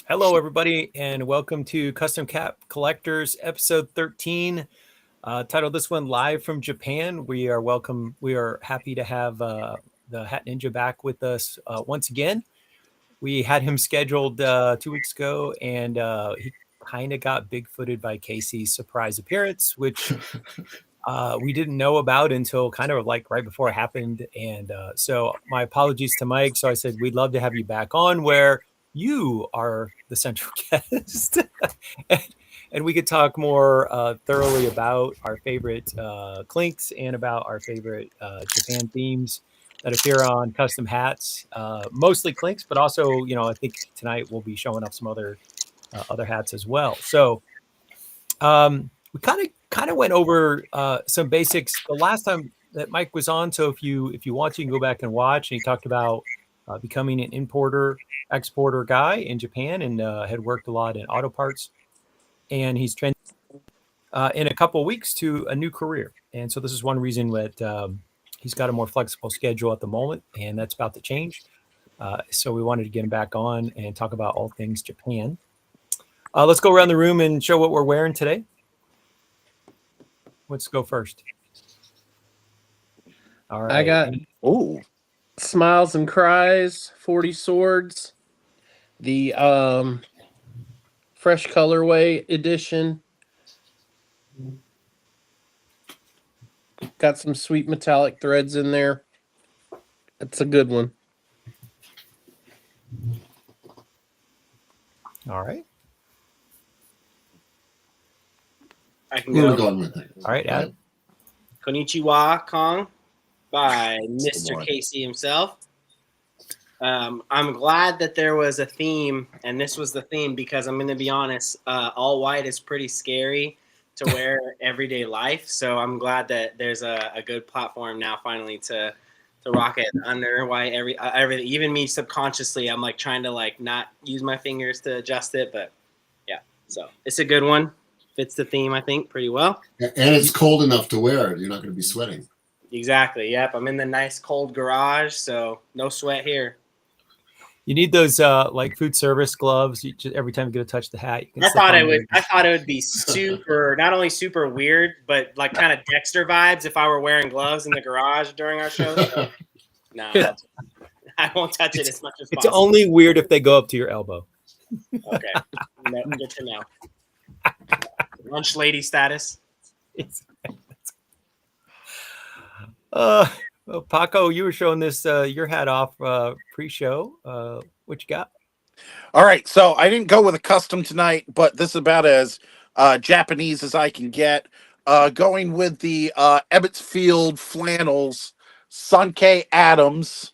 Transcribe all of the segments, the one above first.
Hello, everybody, and welcome to Custom Cap Collectors, episode 13. Titled this one "Live from Japan." We are happy to have the Hat Ninja back with us once again. We had him scheduled 2 weeks ago, and he kind of got big-footed by Casey's surprise appearance, which we didn't know about until kind of like right before it happened. And so my apologies to Mike. So I said, we'd love to have you back on where you are the central guest. and, and we could talk more thoroughly about our favorite clinks and about our favorite Japan themes that appear on custom hats, mostly clinks, but also, I think tonight we'll be showing off some other hats as well. So we kind of went over some basics the last time that Mike was on. So if you want, you can go back and watch. And he talked about becoming an importer exporter guy in Japan and had worked a lot in auto parts. And he's transitioned in a couple of weeks to a new career. And so this is one reason that he's got a more flexible schedule at the moment, and that's about to change. So we wanted to get him back on and talk about all things Japan. Let's go around the room and show what we're wearing today. Let's go first. All right. I got Smiles and Cries 40 Swords, the fresh colorway edition. Got some sweet metallic threads in there. It's a good one. All right. I can go. All right, Adam. Konnichiwa Kong by Mr. Casey himself. I'm glad that there was a theme, and this was the theme, because I'm going to be honest, all white is pretty scary to wear everyday life. So I'm glad that there's a good platform now finally to rock it under white. Everything, even me subconsciously, I'm like trying to like not use my fingers to adjust it, but yeah. So it's a good one. Fits the theme, I think, pretty well. And it's cold enough to wear it. You're not going to be sweating. Exactly. Yep. I'm in the nice cold garage, so no sweat here. You need those like food service gloves. Every time you get to touch the hat, you can I thought it would be super, not only super weird, but like kind of Dexter vibes if I were wearing gloves in the garage during our show. So, no, I won't touch it as much as possible. It's only weird if they go up to your elbow. Okay. Good to know. Lunch lady status. Well, Paco, you were showing this your hat off pre-show. What you got? All right, so I didn't go with a custom tonight, but this is about as Japanese as I can get. Going with the Ebbets Field flannels, Sunkei Adams.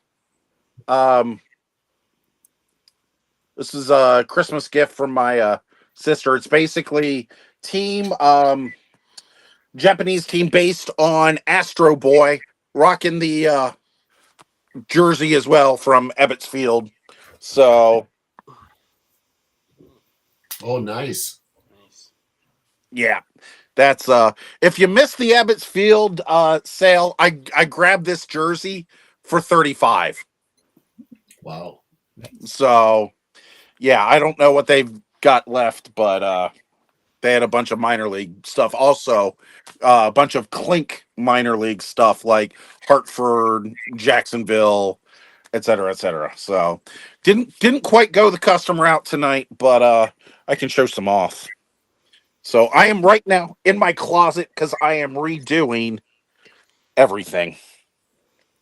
This is a Christmas gift from my sister. It's basically Japanese team based on Astro Boy, rocking the jersey as well from Ebbets Field. So, nice. Yeah, that's if you missed the Ebbets Field sale, I grabbed this jersey for $35. Wow. So, yeah, I don't know what they've got left, but they had a bunch of minor league stuff. Also, a bunch of Clink minor league stuff like Hartford, Jacksonville, et cetera, et cetera. So didn't quite go the custom route tonight, but I can show some off. So I am right now in my closet because I am redoing everything.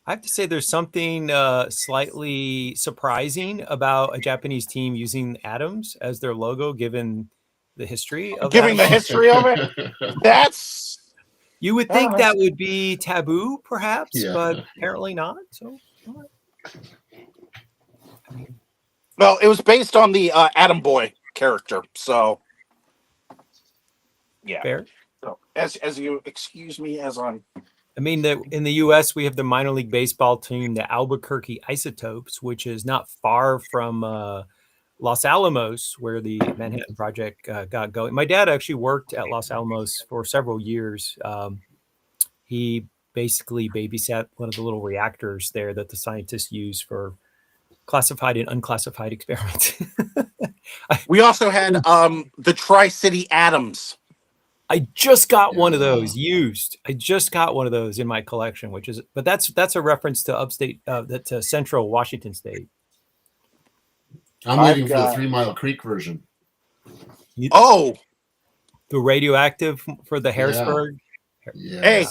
I have to say there's something slightly surprising about a Japanese team using Adams as their logo, given the history of the history of it. That's you would think that would be taboo, perhaps, but apparently not. So, well, it was based on the Adam Boy character, so yeah. Fair. So as you excuse me, as I'm. I mean, in the U.S., we have the minor league baseball team, the Albuquerque Isotopes, which is not far from Los Alamos, where the Manhattan Project got going. My dad actually worked at Los Alamos for several years. He basically babysat one of the little reactors there that the scientists use for classified and unclassified experiments. We also had the Tri-City Adams. I just got one of Yeah. those used. I just got one of those in my collection, which is, but that's a reference to upstate, to Central Washington State. I'm I've waiting for got- the 3 Mile Creek version. Oh, The radioactive for the Yeah. Harrisburg. Yeah. hey,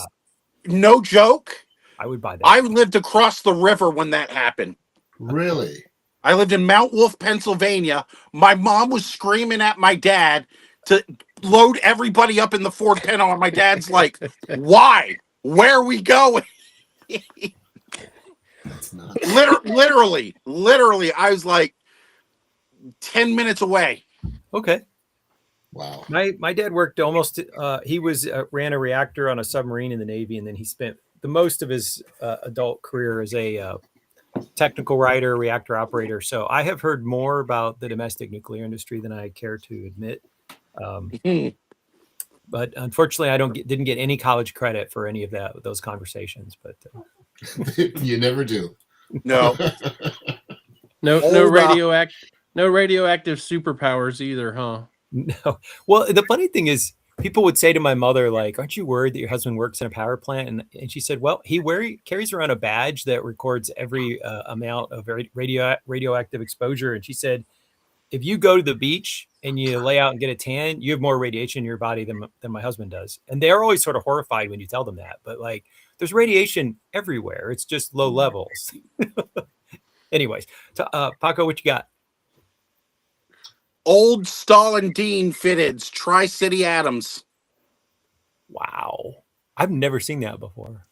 no joke. I would buy that. I lived across the river when that happened. Really? I lived in Mount Wolf, Pennsylvania. My mom was screaming at my dad to load everybody up in the Ford Pinto, and my dad's like, "Why? Where are we going?" That's nuts. Literally, I was like 10 minutes away. Okay. Wow. My dad worked almost. He was ran a reactor on a submarine in the Navy, and then he spent the most of his adult career as a technical writer, reactor operator. So I have heard more about the domestic nuclear industry than I care to admit. But unfortunately, I didn't get any college credit for any of those conversations. But You never do. No, No Hold no radioactive superpowers either, huh? no. Well, the funny thing is, people would say to my mother, like, "Aren't you worried that your husband works in a power plant?" And she said, "Well, he carries around a badge that records every amount of radioactive exposure." And she said, "If you go to the beach and you lay out and get a tan, you have more radiation in your body than my husband does." And they're always sort of horrified when you tell them that. But like, there's radiation everywhere. It's just low levels. Anyways, so, Paco, what you got? old Stalin Dean fitteds, Tri-City Adams. Wow, I've never seen that before.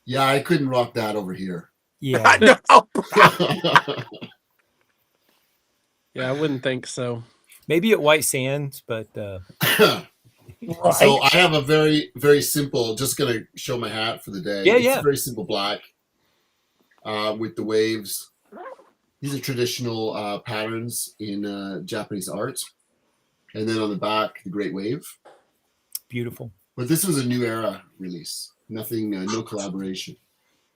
Yeah, I couldn't rock that over here. Yeah, No. Yeah, I wouldn't think so. maybe at White Sands, but So I have a very, very simple, just going to show my hat for the day. Yeah, It's yeah. a very simple black with the waves. These are traditional patterns in Japanese art. And then on the back, the Great Wave. beautiful. But this was a new era release. Nothing, no collaboration.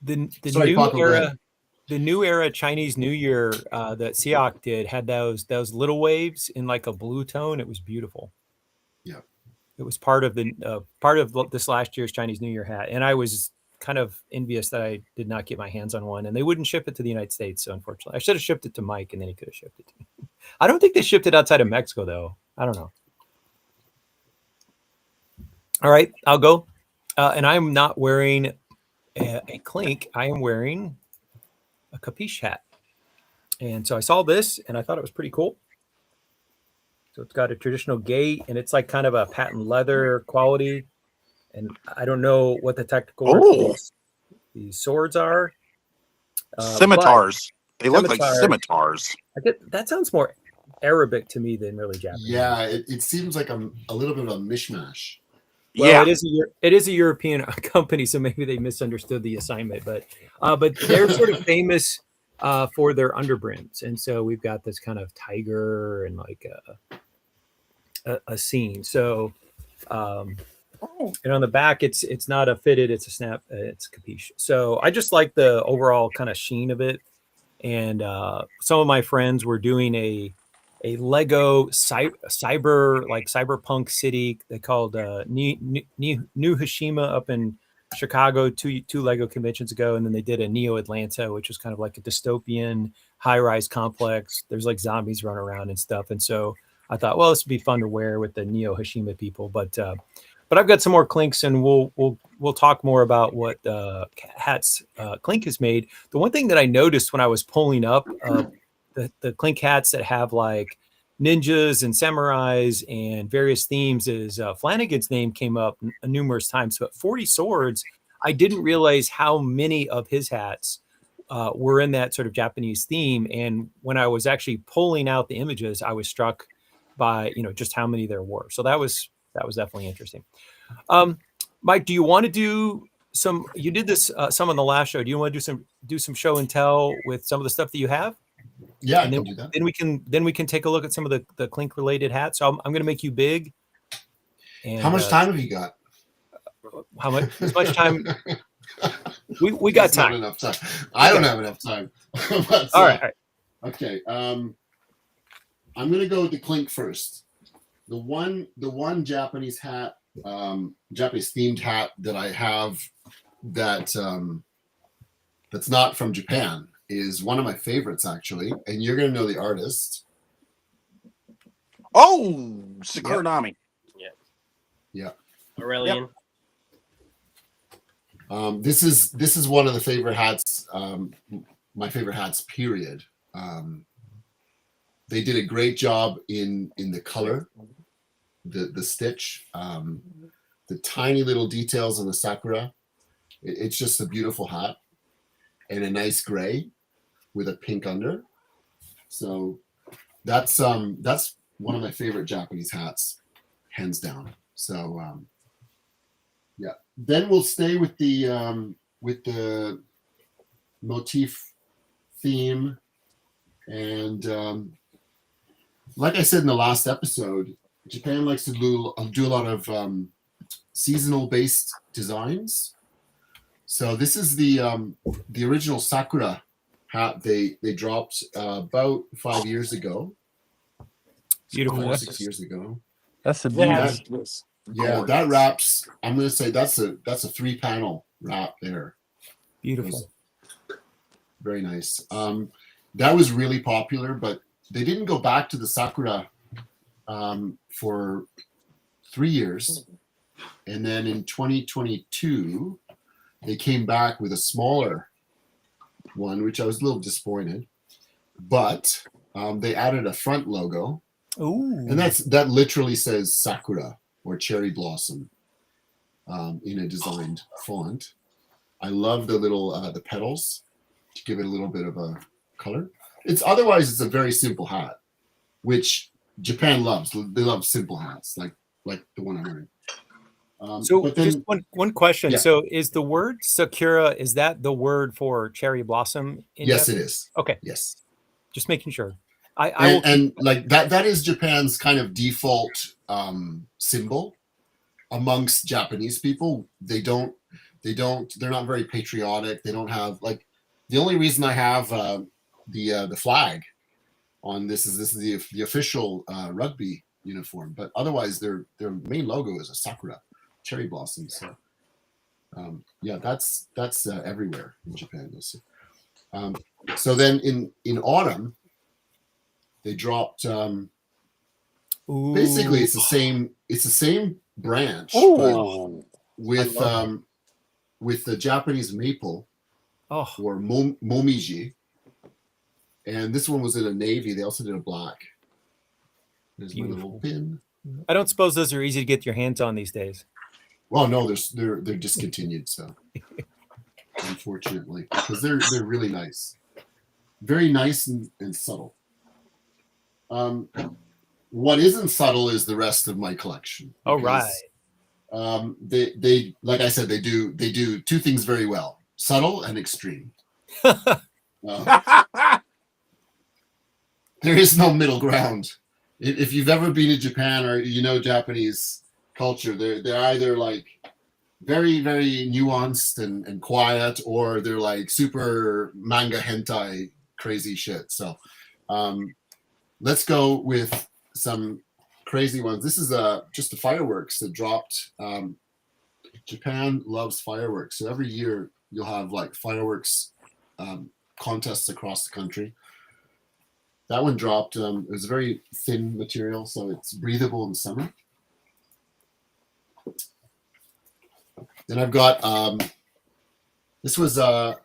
The Sorry, new Paco, go era, ahead. the new era Chinese New Year that Seok did had those little waves in like a blue tone. It was beautiful. Yeah. It was part of this last year's Chinese New Year hat, and I was kind of envious that I did not get my hands on one, and they wouldn't ship it to the United States. So unfortunately, I should have shipped it to Mike, and then he could have shipped it to me. I don't think they shipped it outside of Mexico, though. I don't know. All right, I'll go. And I'm not wearing a clink. I am wearing a capiche hat. And so I saw this, and I thought it was pretty cool. So it's got a traditional gate, and it's like kind of a patent leather quality. And I don't know what the technical word Oh. for these swords are. Scimitars. They look like Scimitar. scimitars. That sounds more Arabic to me than really Japanese. Yeah, it seems like a little bit of a mishmash. Well, Yeah. it is a European company, so maybe they misunderstood the assignment. But they're sort of famous for their underbrims, and so we've got this kind of tiger and like a scene. So, and on the back, it's not a fitted; it's a snap. It's capiche. So I just like the overall kind of sheen of it. And some of my friends were doing a Lego cyberpunk city they called New Hiroshima up in Chicago two Lego conventions ago, and then they did a Neo Atlanta, which was kind of like a dystopian high-rise complex. There's like zombies running around and stuff, and so I thought, well, this would be fun to wear with the Neo Hiroshima people. But I've got some more clinks, and we'll talk more about what hats Clink has made. The one thing that I noticed when I was pulling up the Clink hats that have like ninjas and samurais and various themes is Flanagan's name came up numerous times, but 40 Swords, I didn't realize how many of his hats were in that sort of Japanese theme. And when I was actually pulling out the images, I was struck by, just how many there were. So that was definitely interesting. Mike, do you want to do you did this some on the last show. Do you want to do some show and tell with some of the stuff that you have? Yeah, I And can do that. then we can take a look at some of the Clink related hats. So I'm going to make you big. And, How much time have you got? How much? As much time? We got That's not time. enough time. I don't have enough time. But, All right. Okay. I'm gonna go with the Clink first. The one Japanese hat, Japanese themed hat that I have that that's not from Japan is one of my favorites actually, and you're gonna know the artist. Oh, Sakuranami. Yeah. Aurelian. This is one of the favorite hats, my favorite hats, period. They did a great job in the color, the stitch, the tiny little details on the sakura. It's just a beautiful hat and a nice gray with a pink under. So that's one of my favorite Japanese hats, hands down. So yeah. Then we'll stay with the motif theme, and like I said in the last episode, Japan likes to do a lot of seasonal based designs. So this is the original Sakura hat they dropped about 5 years ago. Beautiful. 5 or 6 years ago. That's a beauty. Yeah, Yeah, that wraps. I'm gonna say that's a 3-panel wrap there. Beautiful. Very nice. That was really popular, but they didn't go back to the Sakura for 3 years, and then in 2022 they came back with a smaller one, which I was a little disappointed. But they added a front logo, Ooh. and that literally says Sakura or cherry blossom in a designed font. I love the little the petals to give it a little bit of a color. It's a very simple hat, which Japan loves. They love simple hats like the one I'm wearing. So but then, just one question. Yeah. So is the word Sakura, is that the word for cherry blossom? yes, it is. Okay. Yes. Just making sure. I will And like that is Japan's kind of default symbol amongst Japanese people. They're not very patriotic. They don't have, like, the only reason I have the flag on this is the official rugby uniform, but otherwise their main logo is a sakura, cherry blossom. So yeah, that's everywhere in Japan. So then in autumn they dropped basically it's the same branch, but Oh, with the Japanese maple Oh, or momiji, and this one was in a navy. They also did a black. There's my little pin. I don't suppose those are easy to get your hands on these days. Well, no, they're discontinued, so unfortunately, because they're really nice, very nice and subtle. What isn't subtle is the rest of my collection. All right. They like I said, they do two things very well: subtle and extreme. There is no middle ground. If you've ever been to Japan or you know Japanese culture, they're either like very, very nuanced and quiet, or they're like super manga hentai crazy shit. So let's go with some crazy ones. This is just the fireworks that dropped. Japan loves fireworks, so every year you'll have like fireworks contests across the country. That one dropped. It was a very thin material, so it's breathable in summer. Then I've got this was a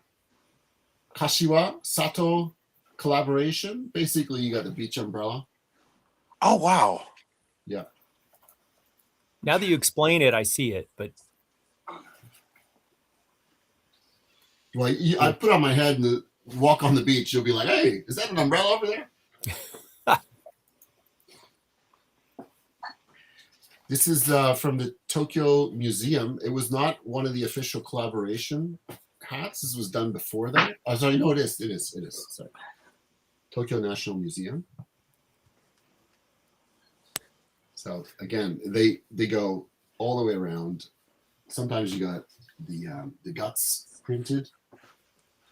Kashiwa Sato collaboration. Basically, you got the beach umbrella. oh wow. Yeah. Now that you explain it, I see it, but Well, I put on my head and walk on the beach. You'll be like, "Hey, is that an umbrella over there?" This is from the Tokyo Museum. It was not one of the official collaboration hats. This was done before that. Oh, sorry, no, it is. It is. Sorry. Tokyo National Museum. So again, they go all the way around. Sometimes you got the guts printed,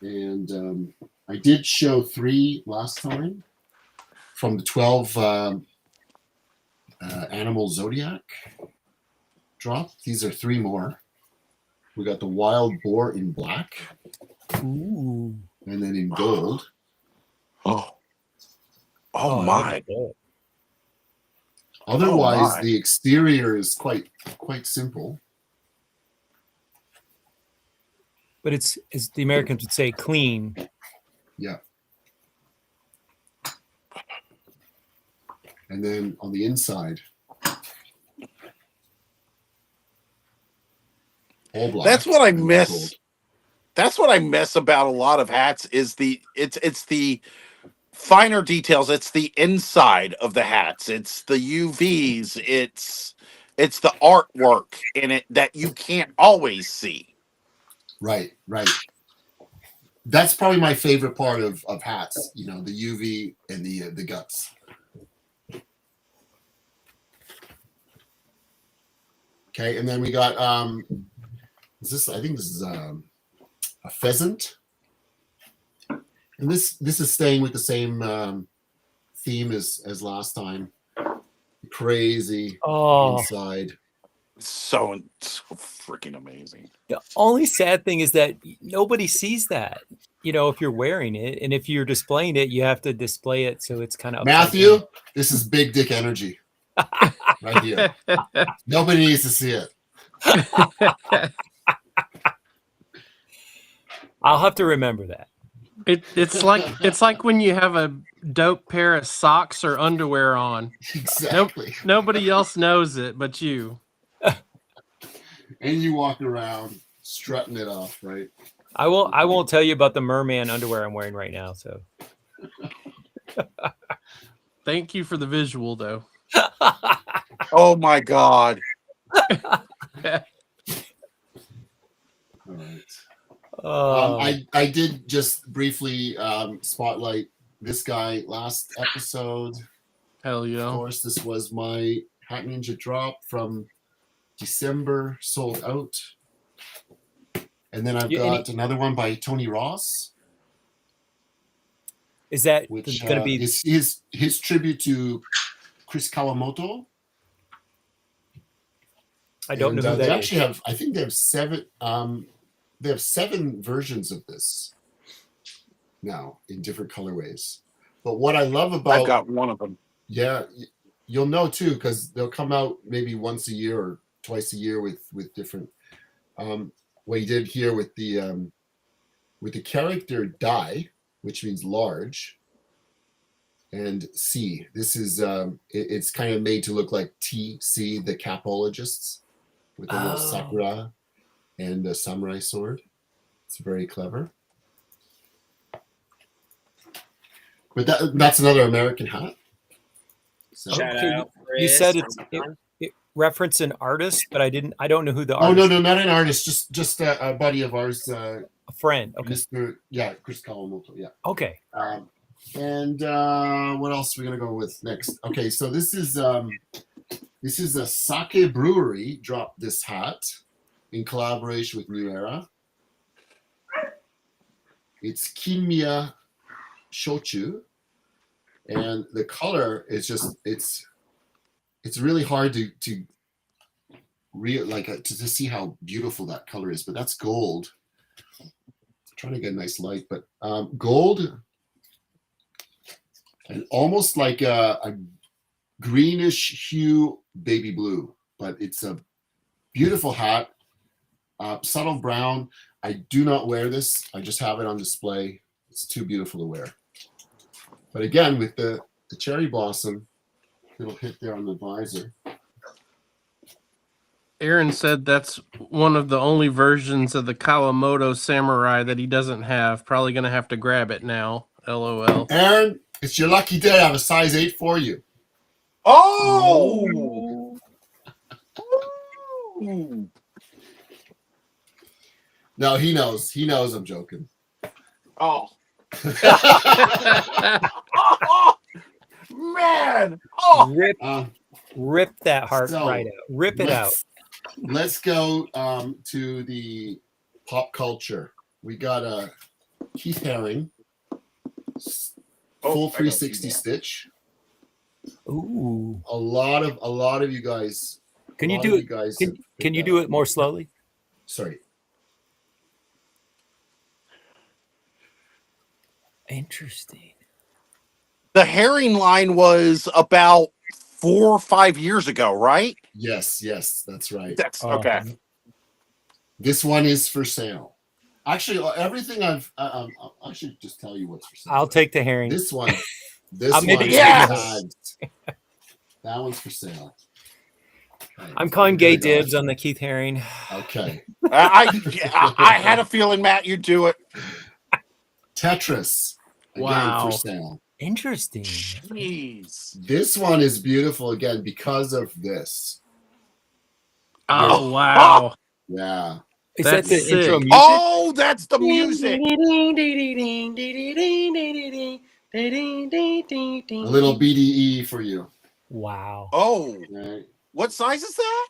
and I did show 3 last time. from the 12 Animal Zodiac drop. These are 3 more. We got the Wild Boar in black, Ooh. and then in gold. Oh Oh, my! Otherwise, my. the exterior is quite simple. But it's, as the Americans would say, clean. Yeah. And then on the inside, all black. That's what I and miss. gold. That's what I miss about a lot of hats is it's the finer details. It's the inside of the hats. It's the UVs. It's the artwork in it that you can't always see. Right. That's probably my favorite part of hats. You know, the UV and the guts. Okay, and then we got I think this is a pheasant. And this is staying with the same theme as last time. Crazy inside. So freaking amazing. The only sad thing is that nobody sees that, you know, if you're wearing it, and if you're displaying it, you have to display it so it's kind of Matthew, this is big dick energy right here. Nobody needs to see it. I'll have to remember that. It's like when you have a dope pair of socks or underwear on. Exactly. Nobody else knows it but you. And you walk around strutting it off, right? I won't tell you about the merman underwear I'm wearing right now. So Thank you for the visual, though. Oh my God. All right. I did just briefly spotlight this guy last episode. Hell Of yeah. course, this was my Hat Ninja drop from December, sold out. And then I've got another one by Tony Ross. Is that which going to be his tribute to Chris Kawamoto? I don't know who they that actually is. have. I think they have 7. They have 7 versions of this now in different colorways. But what I love about I've got one of them. Yeah, you'll know too because they'll come out maybe once a year or twice a year with different. What he did here with the character Dai, which means large, and C. This is it's kind of made to look like TC, the Capologists, with a little sakura and a samurai sword. It's very clever. But that's another American hat. So. Shout Okay, out, you Chris. said it referenced an artist, but I don't know who the Oh artist. no, not an artist, just a buddy of ours, A friend. Okay. Chris Kawamoto. Yeah. Okay. And what else are we gonna go with next? Okay, so this is a sake brewery dropped this hat in collaboration with New Era. It's Kinmiya Shochu, and the color is just it's really hard to see how beautiful that color is, but that's gold. I'm trying to get a nice light, but gold and almost like a greenish hue baby blue, but it's a beautiful hat. Subtle brown. I do not wear this. I just have it on display. It's too beautiful to wear. But again, with the cherry blossom, it'll hit there on the visor. Aaron said that's one of the only versions of the Kawamoto Samurai that he doesn't have. Probably going to have to grab it now. LOL. Aaron, it's your lucky day. I have a size 8 for you. Oh! Ooh. No, he knows. He knows I'm joking. Oh. Oh, man. Oh. Rip that heart so right out. Rip it out. Let's go to the pop culture. We got a Keith Haring full 360 stitch. Ooh. A lot of you guys. Can a you lot do of it? You guys Can, have picked can you that do up. it more slowly? Sorry. Interesting. The herring line was about 4 or 5 years ago, right? Yes, that's right. That's okay. This one is for sale. Actually, everything I should just tell you what's for sale. I'll take the herring. This one. This I'll maybe one. take Yes! That one's for sale. Okay, I'm calling gay here we go. dibs on the Keith Haring. Okay. I had a feeling, Matt, you'd do it. Tetris. Again, Wow. for sale. Interesting. Jeez. This one is beautiful again because of this. Oh wow. Yeah. Is That's that the intro sick. music? Oh, that's the music. A little BDE for you. Wow. Oh, Right. what size is that?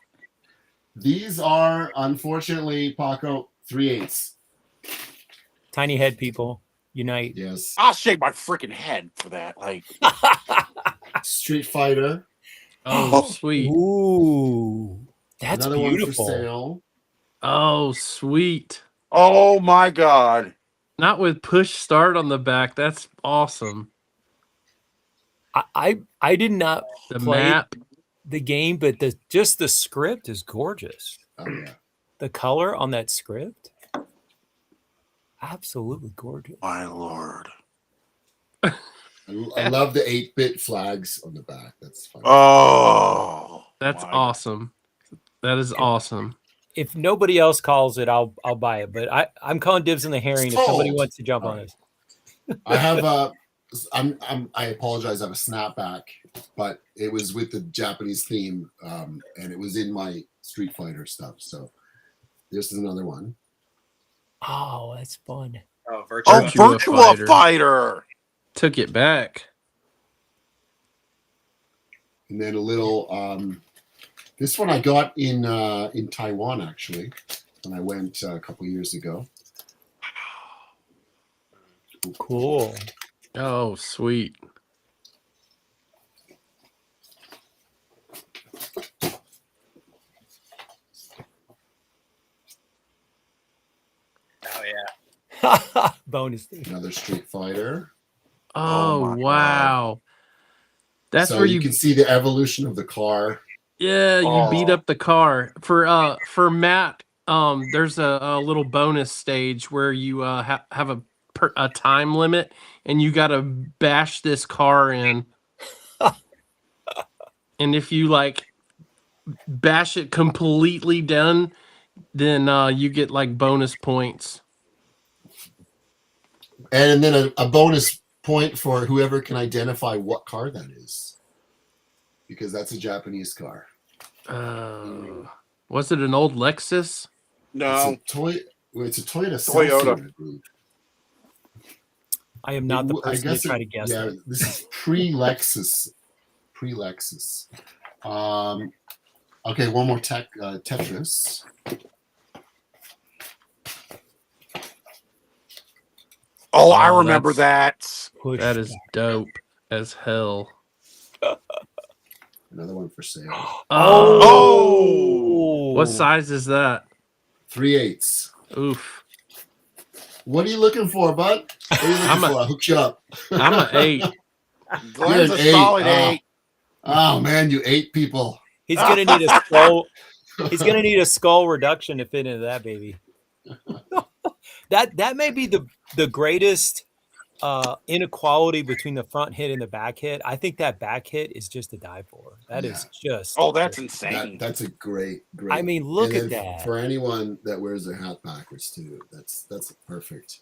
These are unfortunately, Paco, 3/8. Tiny head people unite. Yes. I'll shake my freaking head for that. Like, Street Fighter. Oh sweet. Ooh. That's Another beautiful. one for sale. Oh sweet. oh my God. Not with push start on the back. That's awesome. I did not The play map. the game, but just the script is gorgeous. Oh yeah. The color on that script, absolutely gorgeous. My Lord. I love the 8-bit flags on the back. That's fun. Oh. That's my awesome. That is awesome. If nobody else calls it, I'll buy it. But I'm calling dibs on the herring. If somebody Sold. wants to jump All on right. it, I have I apologize. I have a snapback, but it was with the Japanese theme, and it was in my Street Fighter stuff. So this is another one. oh, that's fun. Oh, Oh, Virtua Virtua Fighter. Fighter. Took it back. And then a little. This one I got in Taiwan actually, when I went a couple years ago. Cool. Oh sweet. Oh yeah. Bonus thing. Another Street Fighter. Oh, my God. wow. That's so where you can see the evolution of the car. yeah, you beat Oh. up the car. For Matt, there's a little bonus stage where you have a time limit and you got to bash this car in. And if you like bash it completely done, then you get like bonus points. And then a bonus point for whoever can identify what car that is. Because that's a Japanese car. Was it an old Lexus? No. It's a Toyota. Toyota. Selfie, I believe. I am not the I person to guess try to guess yeah, it. this is pre-Lexus. Pre-Lexus. Okay, one more Tetris. Oh, I Oh, remember that. Push That is back. dope as hell. Another one for sale. Oh. What size is that? 3/8. Oof. What are you looking for, bud? What are you looking I'm a- for? I'll hook you up. I'm an 8. Glenn's You're a an 8. solid Ah. 8. Oh man, you 8 people. He's gonna need a skull. He's gonna need a skull reduction to fit into that baby. That may be the greatest inequality between the front hit and the back hit. I think that back hit is just to die for. That is just. Oh, that's insane. That's a great. I mean, look and at then that. For anyone that wears their hat backwards too, that's perfect.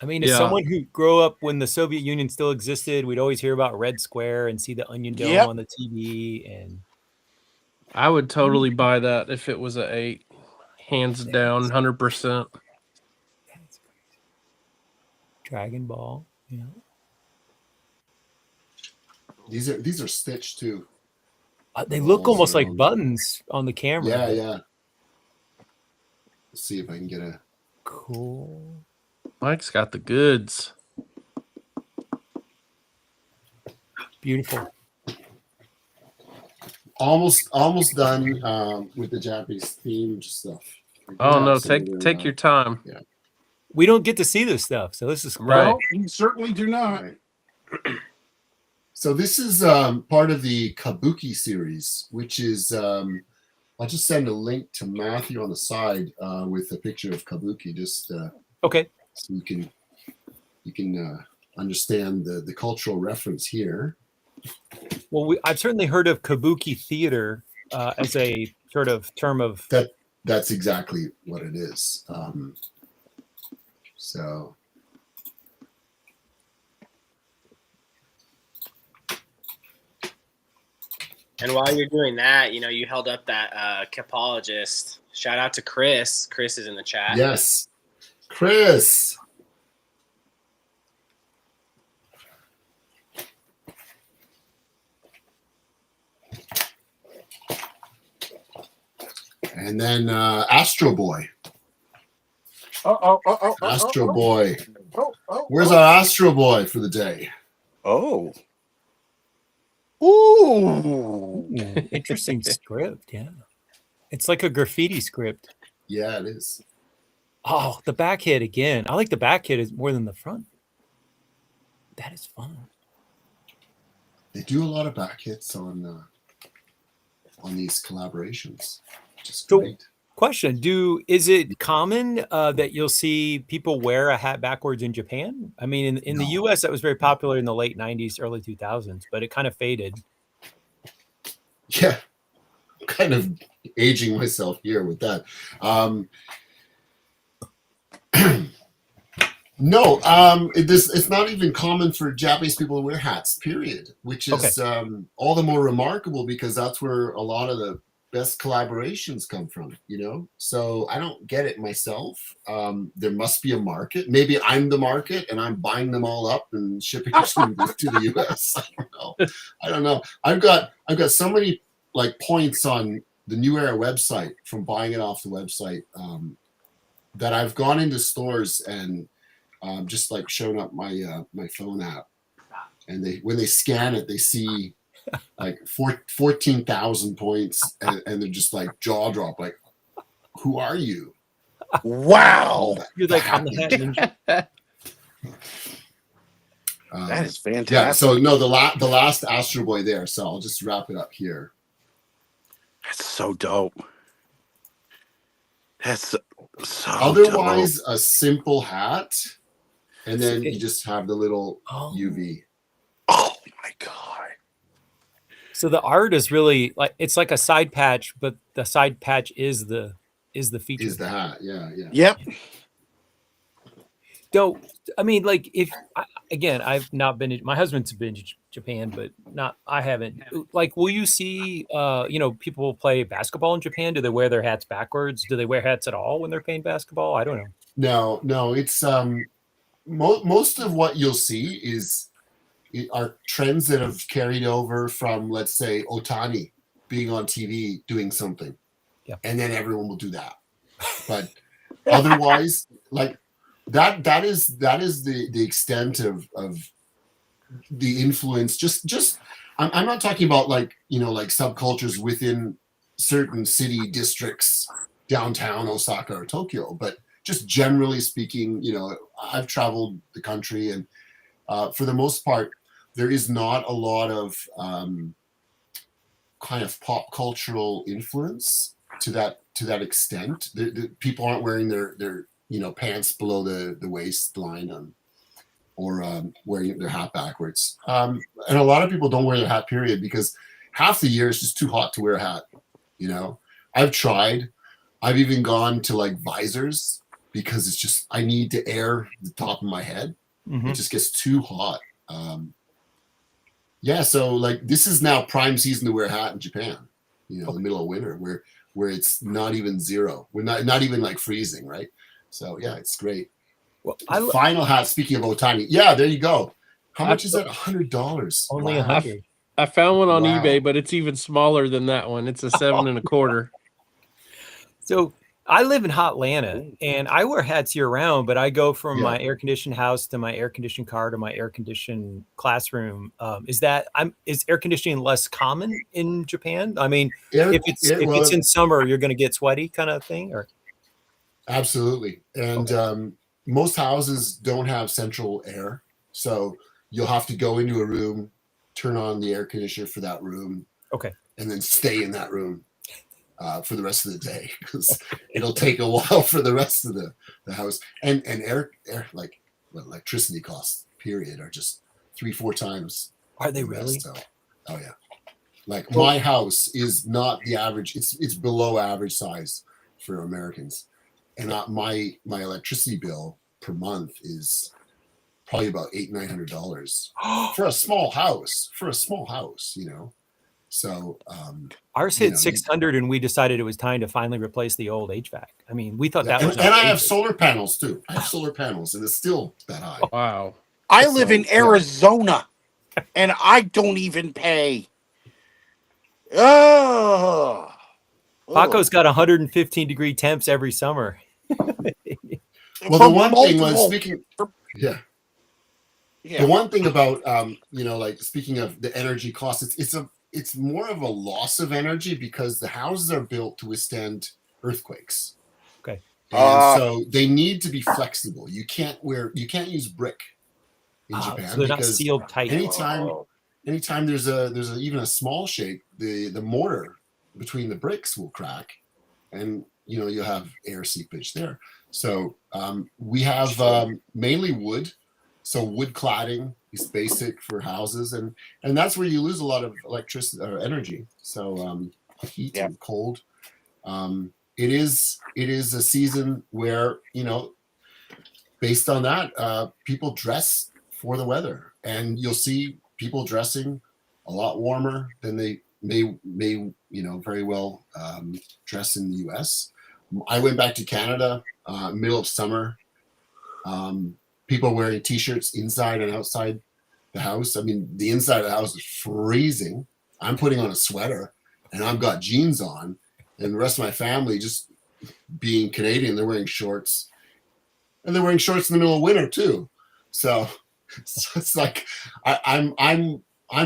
I mean, as Yeah. someone who grew up when the Soviet Union still existed, we'd always hear about Red Square and see the onion dome Yep. on the TV. And I would totally buy that if it was an 8. Hands down, 100%. Dragon Ball, you know, These are stitched too. they look almost like around. buttons on the camera. Yeah, yeah. Let's see if I can get a. Cool. Mike's got the goods. Beautiful. almost done with the Japanese themed stuff. Oh no, Some of take your time. We don't get to see this stuff, so this is cool. Right. No, you certainly do not. Right. So this is part of the Kabuki series, which is I'll just send a link to Matthew on the side with a picture of Kabuki, just Okay. so you can understand the cultural reference here. Well, I've certainly heard of Kabuki theater as a sort of term of. That's exactly what it is. So. And while you're doing that, you held up that capologist. Shout out to Chris. Chris is in the chat. Yes, Chris. And then Astro Boy. Astro Boy. Where's our Astro Boy for the day? Oh. Ooh. Interesting script, yeah. It's like a graffiti script. Yeah, it is. Oh, the back hit again. I like the back hit more than the front. That is fun. They do a lot of back hits on these collaborations, which is So- great. Question: is it common that you'll see people wear a hat backwards in Japan? I mean, in the No. U.S. that was very popular in the late '90s, early 2000s, but it kind of faded. Yeah, I'm kind of aging myself here with that. No, it's not even common for Japanese people to wear hats, period, which is all the more remarkable because that's where a lot of the best collaborations come from, So I don't get it myself. There must be a market. Maybe I'm the market and I'm buying them all up and shipping them to the US. I don't know. I've got so many like points on the New Era website from buying it off the website that I've gone into stores and just like shown up my my phone app, and when they scan it, they see like 14,000 points, and they're just like jaw drop, like, who are you? Wow. You're like, I'm the hat ninja. That is fantastic. Yeah. So no, the last Astro Boy there. So I'll just wrap it up here. That's so dope. That's so Otherwise, a simple hat, and then Okay. you just have the little Oh. UV. Oh my god. So the art is really like it's like a side patch, but the side patch is the feature. Is the hat? Yeah, yeah. Yep. Though, I mean, like again, I've not been. My husband's been to Japan, but I haven't. Like, will you see? People play basketball in Japan. Do they wear their hats backwards? Do they wear hats at all when they're playing basketball? I don't know. No. It's most of what you'll see are trends that have carried over from, let's say, Otani being on TV doing something, and then everyone will do that. But otherwise, like that is the extent of the influence. Just I'm not talking about like subcultures within certain city districts, downtown Osaka or Tokyo, but just generally speaking, I've traveled the country, and for the most part, there is not a lot of kind of pop cultural influence to that extent. The people aren't wearing their pants below the waistline or wearing their hat backwards. And a lot of people don't wear their hat, period, because half the year it's just too hot to wear a hat. I've tried. I've even gone to like visors because it's just I need to air the top of my head. Mhm. It just gets too hot. So like this is now prime season to wear a hat in Japan. In the middle of winter where it's not even zero. We're not even like freezing, right? So yeah, it's great. Well, Final hat. Speaking of Otani, there you go. How much is that? $100. only Wow. 100. I found one on Wow. eBay, but it's even smaller than that one. It's a 7 1/4. So I live in Hotlanta and I wear hats year round, but I go from Yeah. my air conditioned house to my air conditioned car to my air conditioned classroom. Is air conditioning less common in Japan? I mean, if it's in summer, you're going to get sweaty kind of thing, or absolutely. And most houses don't have central air, so you'll have to go into a room, turn on the air conditioner for that room, okay, and then stay in that room for the rest of the day, because it'll take a while for the rest of the house. And air like what electricity costs period are just 3-4 times. Are they the rest, really? so, oh yeah. Like my house is not the average. It's below average size for Americans, and my electricity bill per month is probably about $800-900 for a small house. You know, so Ours hit 600, and we decided it was time to finally replace the old HVAC. I mean, we thought that was. And I have solar panels too. I have solar panels, and it's still that high. Wow. I live in Arizona, and I don't even pay. Oh, Paco's got 115-degree temps every summer. Well, the one thing was the one thing about like speaking of the energy costs, it's more of a loss of energy because the houses are built to withstand earthquakes. Okay. And so they need to be flexible. You can't use brick in Japan, so they're not because sealed tight. anytime there's even a small shake, the mortar between the bricks will crack, and you'll have air seepage there. So we have mainly wood. So wood cladding is basic for houses, and that's where you lose a lot of electricity or energy. So heat and cold. It is a season where based on that, people dress for the weather, and you'll see people dressing a lot warmer than they may very well dress in the U.S. I went back to Canada middle of summer. People wearing t-shirts inside and outside the house. I mean, the inside of the house is freezing. I'm putting on a sweater and I've got jeans on, and the rest of my family, just being Canadian, they're wearing shorts, and they're wearing shorts in the middle of winter too. So it's like I'm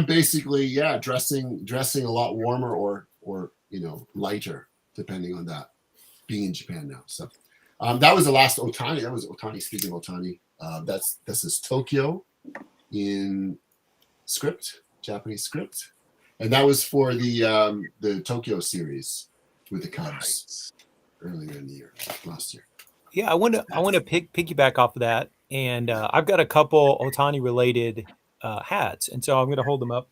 basically dressing a lot warmer or lighter, depending on that, being in Japan now. So that was the last Otani. That was Otani. Speaking of Otani, this is Tokyo in Japanese script, and that was for the Tokyo series with the Cubs earlier in the year, last year. Yeah, I want to piggyback off of that, and I've got a couple Otani related hats, and so I'm going to hold them up.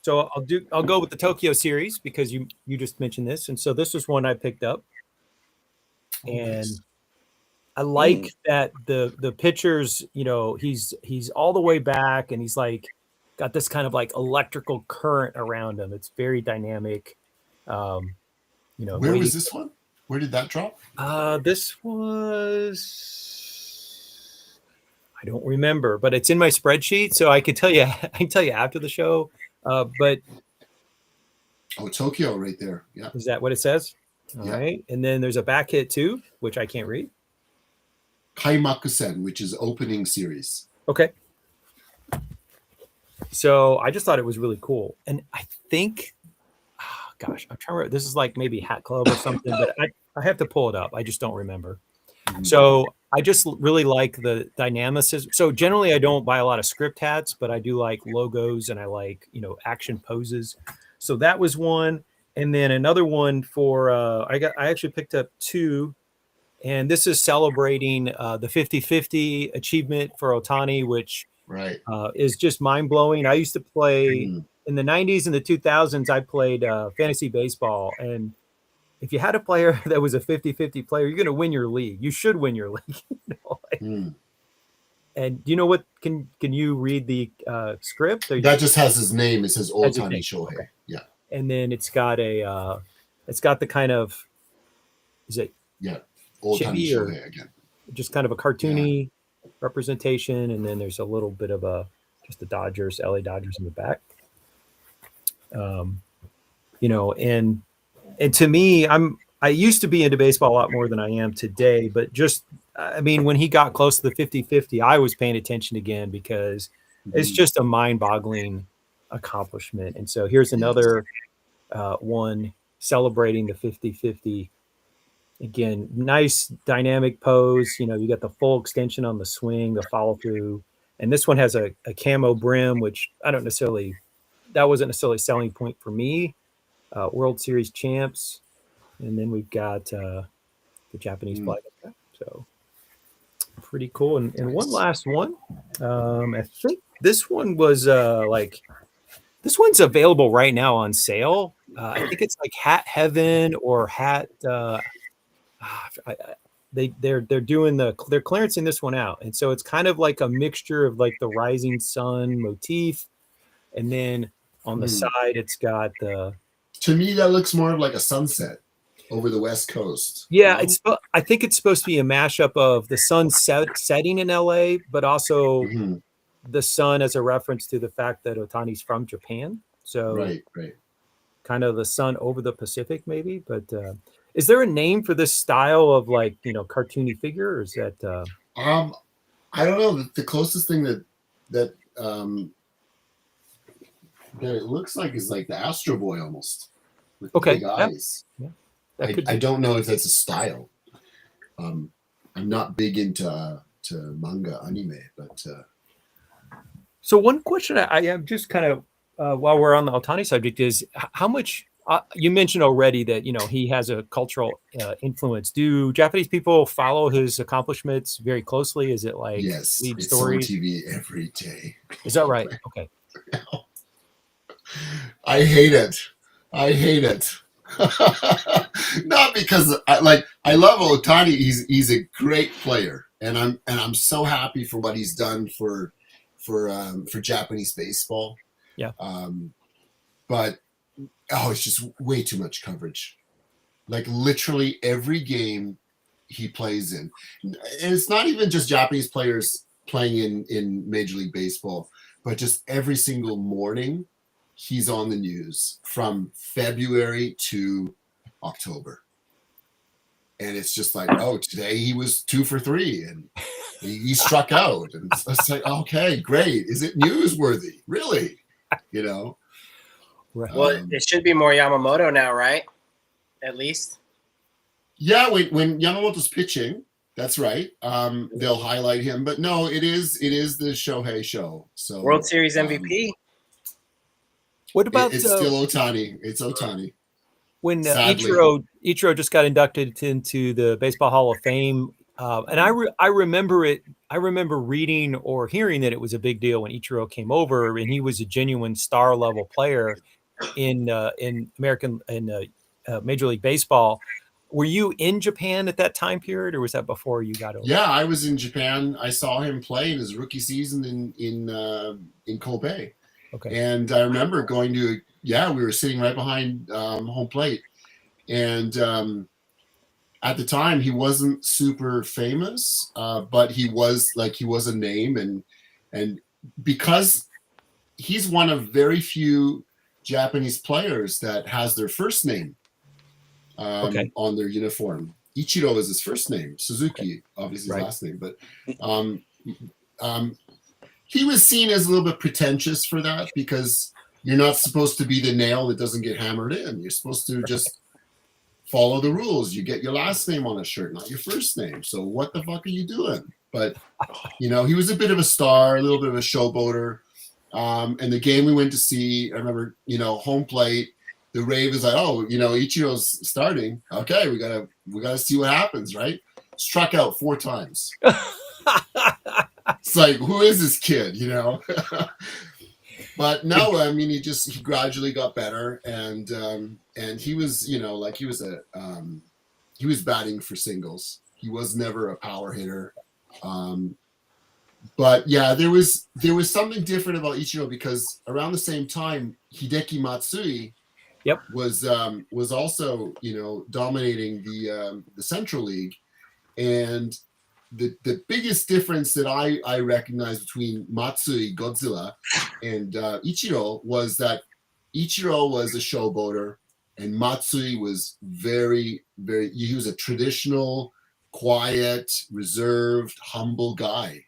So I'll go with the Tokyo series because you just mentioned this, and so this is one I picked up, and nice. I like that the pictures. He's all the way back, and he's like got this kind of like electrical current around him. It's very dynamic. Where was this one? Where did that drop? This was, I don't remember, but it's in my spreadsheet, so I can tell you after the show. But Tokyo right there. Yeah. Is that what it says? All right. And then there's a back hit too, which I can't read. Kaimakusen, which is opening series. Okay. So I just thought it was really cool. And I think, I'm trying to remember. This is like maybe Hat Club or something, but I have to pull it up. I just don't remember. Mm-hmm. So I just really like the dynamicism. So generally I don't buy a lot of script hats, but I do like logos and I like, action poses. So that was one. And then another one for, I actually picked up two, and this is celebrating the 50-50 achievement for Otani, which is just mind blowing. I used to play in the 90s and the 2000s. I played fantasy baseball, and if you had a player that was a 50-50 player, you're going to win your league. You should win your league. And you know what? Can you read the script? That just has his name. It says Otani Shohei. Okay. Yeah. And then it's got the kind of, is it? Yeah. Otani Shohei again. Just kind of a cartoony representation. And then there's a little bit of just the LA Dodgers in the back. And And to me, I used to be into baseball a lot more than I am today, but just I mean, when he got close to the 50-50, I was paying attention again because it's just a mind-boggling accomplishment. And so here's another one celebrating the 50-50. Again, nice dynamic pose. You know, you got the full extension on the swing, the follow through, and this one has a camo brim, which I don't necessarily. That wasn't necessarily a selling point for me. World Series champs, and then we've got the Japanese flag. So pretty cool. And one last one. I think this one was this one's available right now on sale. I think it's like Hat Heaven or Hat. They're clearancing this one out, and so it's kind of like a mixture of like the rising sun motif, and then on the side it's got the. To me, that looks more of like a sunset over the West Coast. Yeah, I think it's supposed to be a mashup of the sun setting in LA, but also the sun as a reference to the fact that Ohtani's from Japan. So right. Kind of the sun over the Pacific, maybe. But is there a name for this style of like, you know, cartoony figure, or is that? I don't know. The closest thing that it looks like is like the Astro Boy almost. With big eyes. Yeah. I don't know if that's a style. I'm not big into manga anime, but so one question I am just kind of while we're on the Ohtani subject is how much you mentioned already that, you know, he has a cultural influence. Do Japanese people follow his accomplishments very closely? Is it like yes, lead it's stories? on TV every day. Is that right? Okay. I hate it. Not because I love Ohtani. He's a great player, and I'm so happy for what he's done for Japanese baseball. Yeah. But it's just way too much coverage. Like literally every game he plays in, and it's not even just Japanese players playing in Major League Baseball, but just every single morning. He's on the news from February to October. And it's just like, today he was 2 for 3 and he struck out. And it's like, okay, great. Is it newsworthy? Really? You know? Right. Well, it should be more Yamamoto now, right? At least. Yeah, when Yamamoto's pitching, that's right. They'll highlight him. But no, it is the Shohei show. So World Series MVP. What about it's still Ohtani? It's Ohtani. When Ichiro just got inducted into the Baseball Hall of Fame, and I remember it. I remember reading or hearing that it was a big deal when Ichiro came over, and he was a genuine star level player in Major League Baseball. Were you in Japan at that time period, or was that before you got over? Yeah, I was in Japan. I saw him play in his rookie season in Kobe. Okay. And I remember going to, we were sitting right behind home plate. And at the time, he wasn't super famous, but he was a name. And because he's one of very few Japanese players that has their first name on their uniform. Ichiro is his first name. Suzuki, obviously his last name. But he was seen as a little bit pretentious for that because you're not supposed to be the nail that doesn't get hammered in. You're supposed to just follow the rules. You get your last name on a shirt, not your first name. So what the fuck are you doing? But, you know, he was a bit of a star, a little bit of a showboater. And the game we went to see, I remember, you know, home plate, the rave is like, Ichiro's starting. Okay, we gotta see what happens, right? Struck out 4 times. It's like, who is this kid, you know? But no, I mean, he gradually got better, and he was, you know, he was batting for singles. He was never a power hitter. But yeah, there was something different about Ichiro because around the same time, Hideki Matsui was also, you know, dominating the Central League, and the biggest difference that I recognize between Matsui Godzilla and Ichiro was that Ichiro was a showboater And Matsui was very, very, he was a traditional, quiet, reserved, humble guy.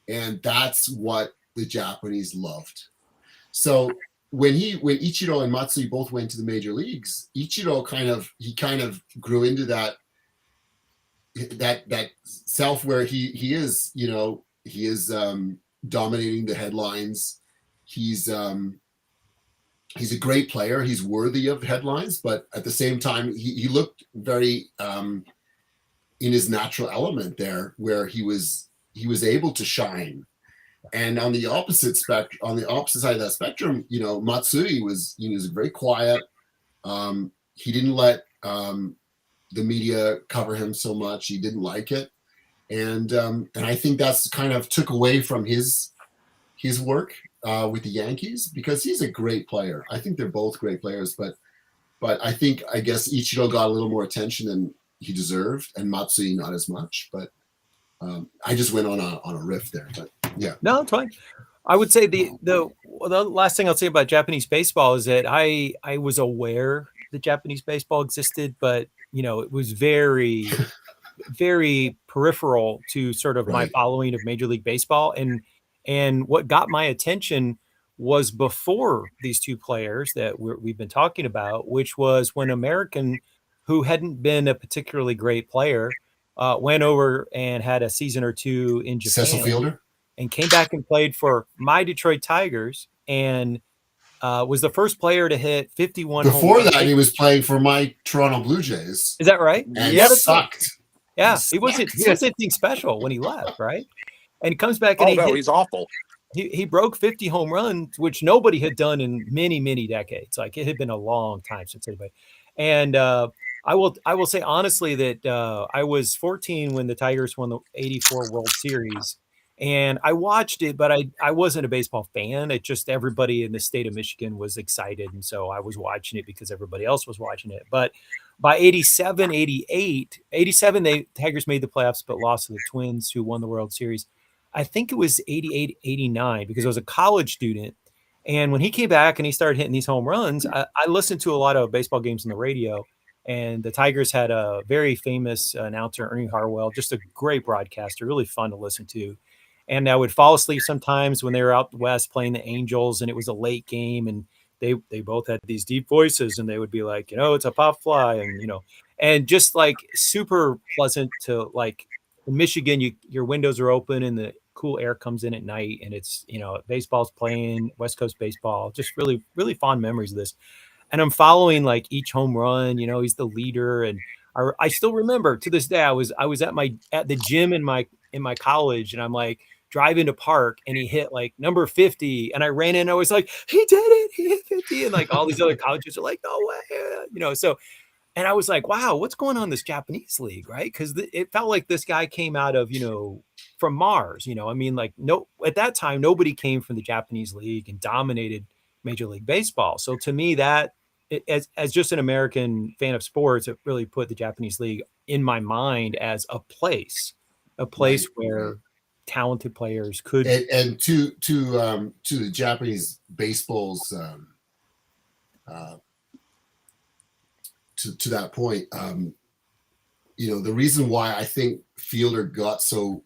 And that's what the Japanese loved. So when Ichiro and Matsui both went to the major leagues, Ichiro kind of grew into that self where he is, he is dominating the headlines. He's a great player. He's worthy of headlines, but at the same time, he looked very in his natural element there, where he was able to shine. And on the opposite side of that spectrum, Matsui was very quiet. He didn't let the media cover him so much. He didn't like it, and I think that's kind of took away from his work with the Yankees, because he's a great player. I think they're both great players, but I guess Ichiro got a little more attention than he deserved, and Matsui not as much. But I just went on a riff there, but yeah. No, it's fine. I would say the last thing I'll say about Japanese baseball is that I was aware that Japanese baseball existed, but it was very, very peripheral to sort of my following of Major League Baseball. And what got my attention was before these two players that we've been talking about, which was when American, who hadn't been a particularly great player, went over and had a season or two in Japan. Cecil Fielder? And came back and played for my Detroit Tigers, and was the first player to hit 51. Before that, he was playing for my Toronto Blue Jays. Is that right? And yeah, sucked. Yeah, he wasn't anything special when he left, right? And he comes back and he's awful. He broke 50 home runs, which nobody had done in many, many decades. Like, it had been a long time since anybody. And I will say honestly that I was 14 when the Tigers won the '84 World Series. And I watched it, but I wasn't a baseball fan. It just, everybody in the state of Michigan was excited. And so I was watching it because everybody else was watching it. But by 87, the Tigers made the playoffs, but lost to the Twins, who won the World Series. I think it was 88, 89, because I was a college student. And when he came back and he started hitting these home runs, I listened to a lot of baseball games on the radio. And the Tigers had a very famous announcer, Ernie Harwell, just a great broadcaster, really fun to listen to. And I would fall asleep sometimes when they were out west playing the Angels, and it was a late game, and they both had these deep voices, and they would be like, it's a pop fly, and and just like super pleasant to, like, in Michigan, your windows are open and the cool air comes in at night, and it's baseball's playing, West Coast baseball, just really, really fond memories of this. And I'm following like each home run, he's the leader, and I still remember to this day I was at the gym in my college, and I'm like driving to park, and he hit like number 50, and I ran in. I was like, he did it, he hit 50, and like all these other colleges are like, no way, So, and I was like, wow, what's going on in this Japanese league, right? Because it felt like this guy came out of from Mars, I mean, like, no, at that time nobody came from the Japanese league and dominated Major League Baseball. So to me, that as just an American fan of sports, it really put the Japanese league in my mind as a place where talented players could. And to the Japanese baseball's to that point, the reason why I think Fielder got so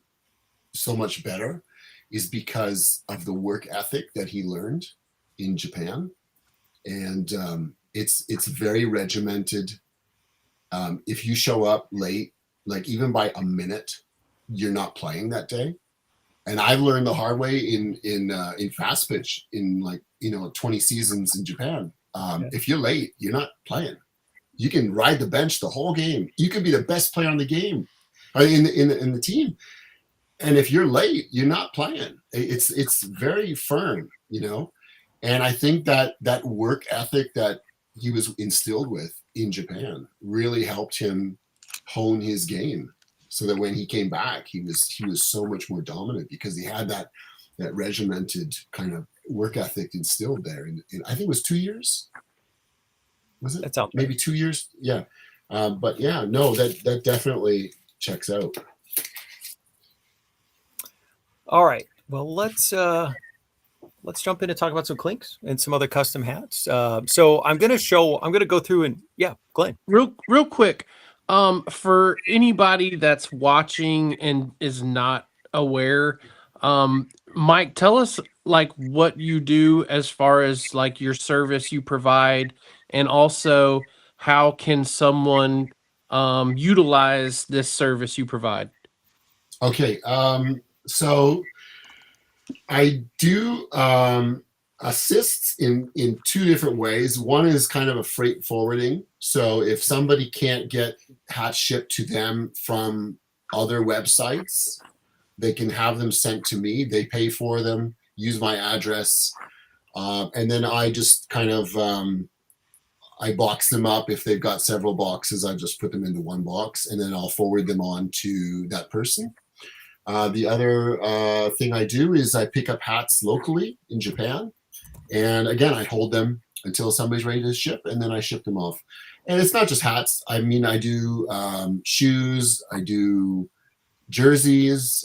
much better is because of the work ethic that he learned in Japan, and it's very regimented. If you show up late, like even by a minute, you're not playing that day. And I've learned the hard way in fast pitch in 20 seasons in Japan. If you're late, you're not playing. You can ride the bench the whole game. You can be the best player on the game, in the team. And if you're late, you're not playing. It's very firm, And I think that work ethic that he was instilled with in Japan really helped him hone his game, so that when he came back, he was so much more dominant, because he had that regimented kind of work ethic instilled there. In I think it was 2 years. Was it? That sounds maybe 2 years. Yeah. But yeah, no, that definitely checks out. All right. Well, let's let's jump in and talk about some clinks and some other custom hats. So I'm going to go through and Glenn. Real quick, for anybody that's watching and is not aware, Mike, tell us like what you do as far as like your service you provide, and also how can someone utilize this service you provide. Okay, so I do assists in two different ways. One is kind of a freight forwarding. So if somebody can't get hats shipped to them from other websites, they can have them sent to me. They pay for them, use my address, and then I just kind of I box them up. If they've got several boxes, I just put them into one box, and then I'll forward them on to that person. The other thing I do is I pick up hats locally in Japan. And again, I hold them until somebody's ready to ship, and then I ship them off. And it's not just hats. I mean, I do shoes, I do jerseys,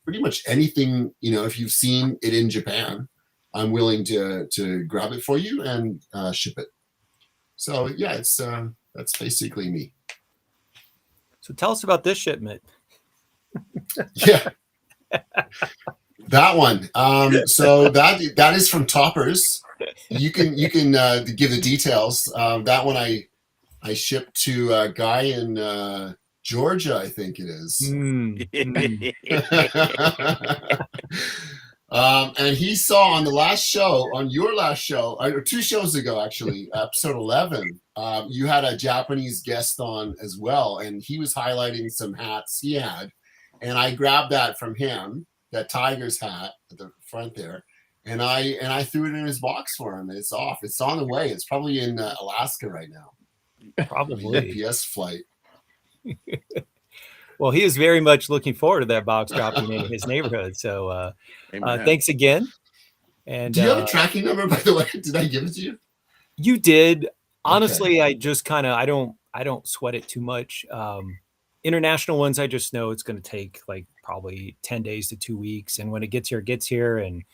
pretty much anything. If you've seen it in Japan, I'm willing to grab it for you and ship it. So yeah, it's that's basically me. So tell us about this shipment. Yeah. That one. So that is from Toppers. You can give the details. That one I shipped to a guy in Georgia, I think it is. And he saw on your last show, or 2 shows ago, actually, episode 11, you had a Japanese guest on as well, and he was highlighting some hats he had, and I grabbed that from him, that Tigers hat at the front there, and I threw it in his box for him. It's off. It's on the way. It's probably in Alaska right now. Probably UPS flight. Well, he is very much looking forward to that box dropping in his neighborhood. So thanks again. And do you have a tracking number, by the way? Did I give it to you? You did. Honestly, Okay. I just kind of I don't sweat it too much. International ones, I just know it's going to take like probably 10 days to 2 weeks. And when it gets here, it gets here. And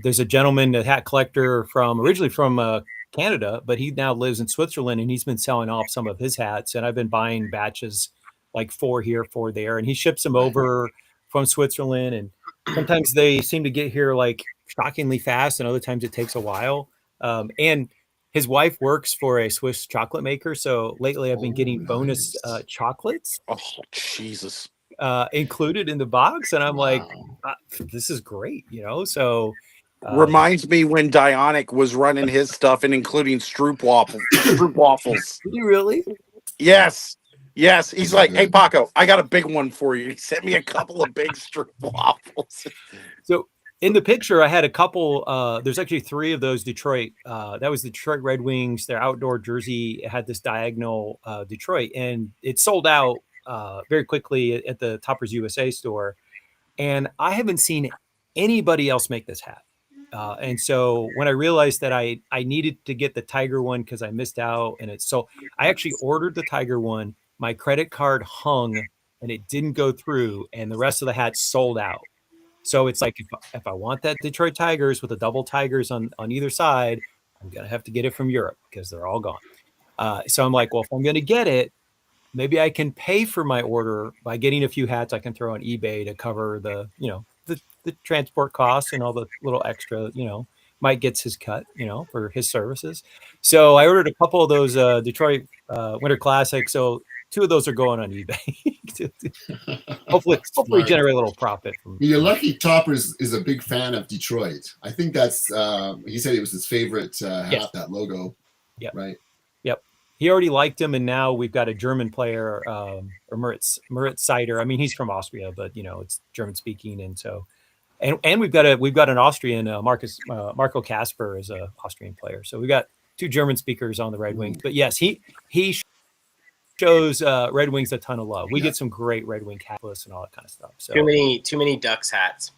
there's a gentleman, a hat collector originally from Canada, but he now lives in Switzerland, and he's been selling off some of his hats. And I've been buying batches like 4 here, 4 there. And he ships them over from Switzerland. And sometimes they seem to get here like shockingly fast, and other times it takes a while. And his wife works for a Swiss chocolate maker. So lately I've been getting bonus chocolates. Oh, Jesus. Included in the box. And I'm like, Wow. this is great, So Reminds me when Dionic was running his stuff and including Stroop waffles. did you really? Yes. He's like, hey, Paco, I got a big one for you. He sent me a couple of big Stroop waffles. So in the picture, I had a couple. There's actually 3 of those Detroit. That was the Detroit Red Wings. Their outdoor jersey. It had this diagonal Detroit, and it sold out very quickly at the Toppers USA store. And I haven't seen anybody else make this hat. And so when I realized that I needed to get the Tiger one because I missed out, and I actually ordered the Tiger one. My credit card hung, and it didn't go through, and the rest of the hats sold out. So it's like if I want that Detroit Tigers with the double Tigers on either side, I'm gonna have to get it from Europe because they're all gone. So I'm like, well, if I'm gonna get it, maybe I can pay for my order by getting a few hats I can throw on eBay to cover the transport costs and all the little extra. Mike gets his cut, for his services. So I ordered a couple of those Detroit Winter Classics. So 2 of those are going on eBay. hopefully generate a little profit from. You're lucky. Toppers is a big fan of Detroit. I think that's he said it was his favorite hat, that logo. Yep. Right. Yep. He already liked him, and now we've got a German player, or Moritz Seider. I mean, he's from Austria, but it's German speaking, and so and we've got an Austrian, Marco Kasper is a Austrian player. So we've got 2 German speakers on the Red Wings. But yes, he shows Red Wings a ton of love. We get some great Red Wing caps and all that kind of stuff. So Too many Ducks hats.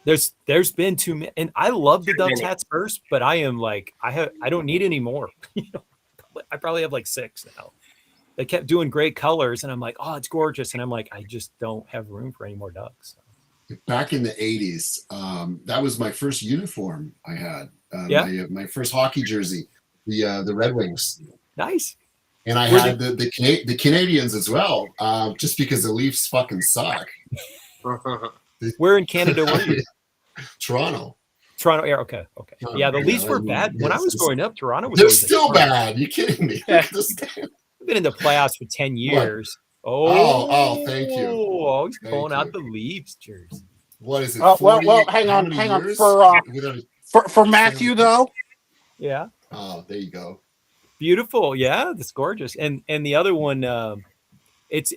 there's been too many, and I love the Ducks hats first, but I am like I don't need any more. I probably have like 6 now. They kept doing great colors, and I'm like, oh, it's gorgeous, and I'm like, I just don't have room for any more Ducks. back in the 80s, that was my first uniform I had. Yeah. My first hockey jersey, the Red Wings. Nice. And I Were had the Canadians as well, just because the Leafs fucking suck. Where in Canada were you? Toronto. Toronto. Yeah. Okay. Okay. Yeah, the Leafs were bad when I was growing up. Toronto was. They're always still a tournament. bad. You kidding me? Look at this game. We've been in the playoffs for 10 years. Oh, thank you. Oh, he's Thank pulling out you. the Leafs jersey. What is it? Well, 40 hang how on, many hang on. years without For Matthew though, Yeah. Oh, there you go. Beautiful. Yeah, that's gorgeous. And the other one, it's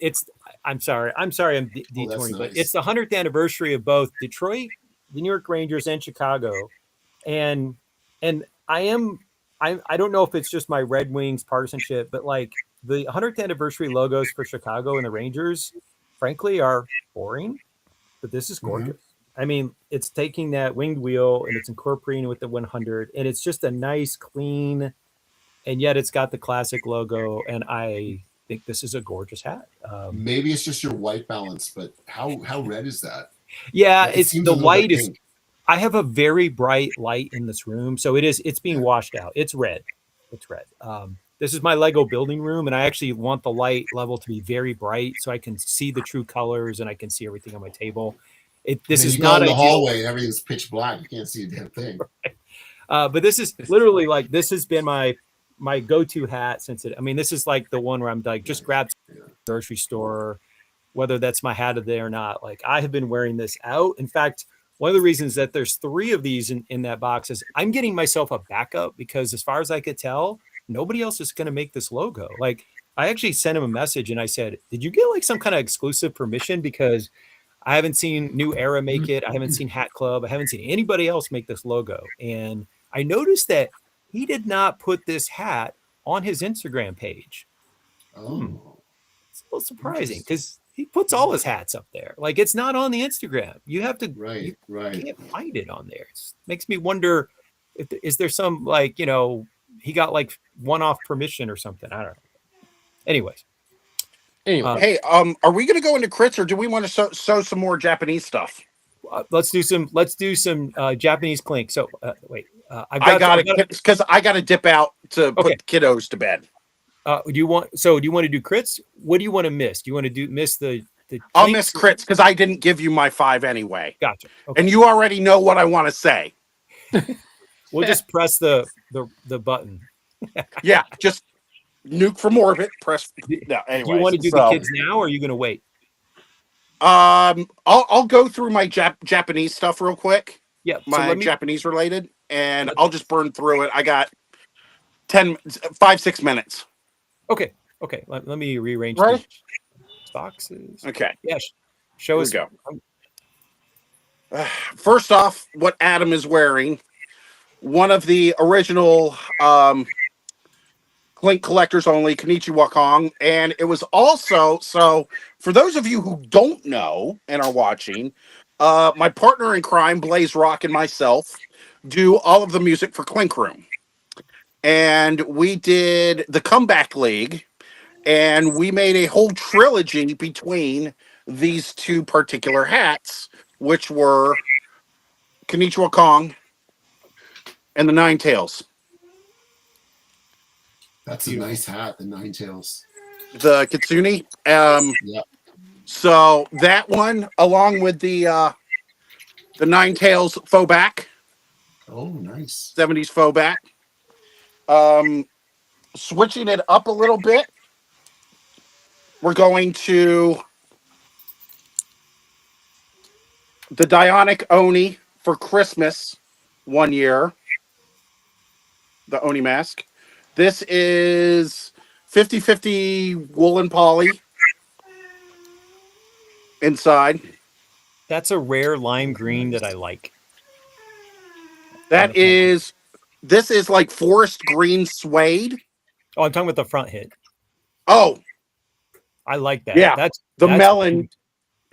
I'm sorry I'm detouring, but nice. it's the 100th anniversary of both Detroit, the New York Rangers, and Chicago. And I don't know if it's just my Red Wings partisanship, but like the 100th anniversary logos for Chicago and the Rangers, frankly, are boring. But this is gorgeous. I mean, it's taking that winged wheel and it's incorporating with the 100, and it's just a nice, clean, and yet it's got the classic logo. And I think this is a gorgeous hat. Maybe it's just your white balance, but how red is that? Yeah, Like, it it's seems the a little white bit is. pink. I have a very bright light in this room, so it's being washed out. It's red. It's red. This is my Lego building room, and I actually want the light level to be very bright so I can see the true colors and I can see everything on my table. This And is you go not in the ideal. hallway and everything's pitch black. You can't see a damn thing. But this is literally like this has been my go-to hat since it. I mean, this is like the one where I'm like just grab grocery store, whether that's my hat of the day or not. Like I have been wearing this out. In fact, one of the reasons that there's 3 of these in that box is I'm getting myself a backup because as far as I could tell, nobody else is going to make this logo. Like I actually sent him a message and I said, did you get like some kind of exclusive permission? Because I haven't seen New Era make it. I haven't seen Hat Club. I haven't seen anybody else make this logo. And I noticed that he did not put this hat on his Instagram page. Oh, It's a little surprising because he puts all his hats up there. Like it's not on the Instagram. You have to right. can't find it on there. It makes me wonder if is there some like, he got like one-off permission or something. I don't know. Anyways. Anyway, hey, are we gonna go into crits or do we want to sew some more Japanese stuff? Let's do some Japanese clink. So wait, I got it because I got to dip out to put the kiddos to bed. do you want to do crits? What do you want to miss? Do you want to miss the I'll miss crits because I didn't give you my 5 anyway. Gotcha. Okay. And you already know what I want to say. We'll just press the button. Yeah, just nuke from orbit. Press. No, anyway. Do you want to do the kids now, or are you going to wait? I'll go through my Japanese stuff real quick. Yeah, my Japanese related, and I'll just burn through it. I got 5-6 minutes. Okay. Let me rearrange the boxes. Okay. Yeah. Show us. Go. First off, what Adam is wearing, one of the original Clink Collectors Only Konichiwa Kong, and it was also, so for those of you who don't know and are watching, my partner in crime, Blaze Rock, and myself do all of the music for Clink Room. And we did the Comeback League, and we made a whole trilogy between these 2 particular hats, which were Konichiwa Kong and the Nine Tails. That's a nice hat, the Nine Tails. The Kitsune. Yeah. So that one, along with the Nine Tails faux back. Oh, nice. 70s faux back. Switching it up a little bit, we're going to the Dionic Oni for Christmas one year. The Oni mask. This is 50/50 woolen poly inside. That's a rare lime green that I like. This is like forest green suede. Oh, I'm talking about the front hit. Oh, I like that. Yeah, that's melon.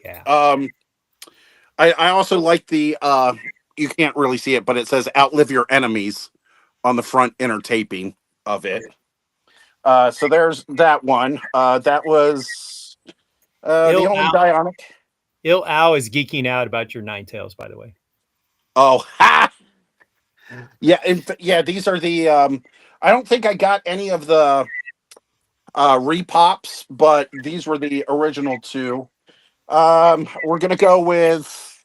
Cute. Yeah. I also like the you can't really see it, but it says "Outlive Your Enemies" on the front inner taping of it. So there's that one. That was the only Dionic. Il Ao is geeking out about your Ninetales, by the way. Oh, ha! Yeah, yeah. These are the. I don't think I got any of the repops, but these were the original two. We're gonna go with.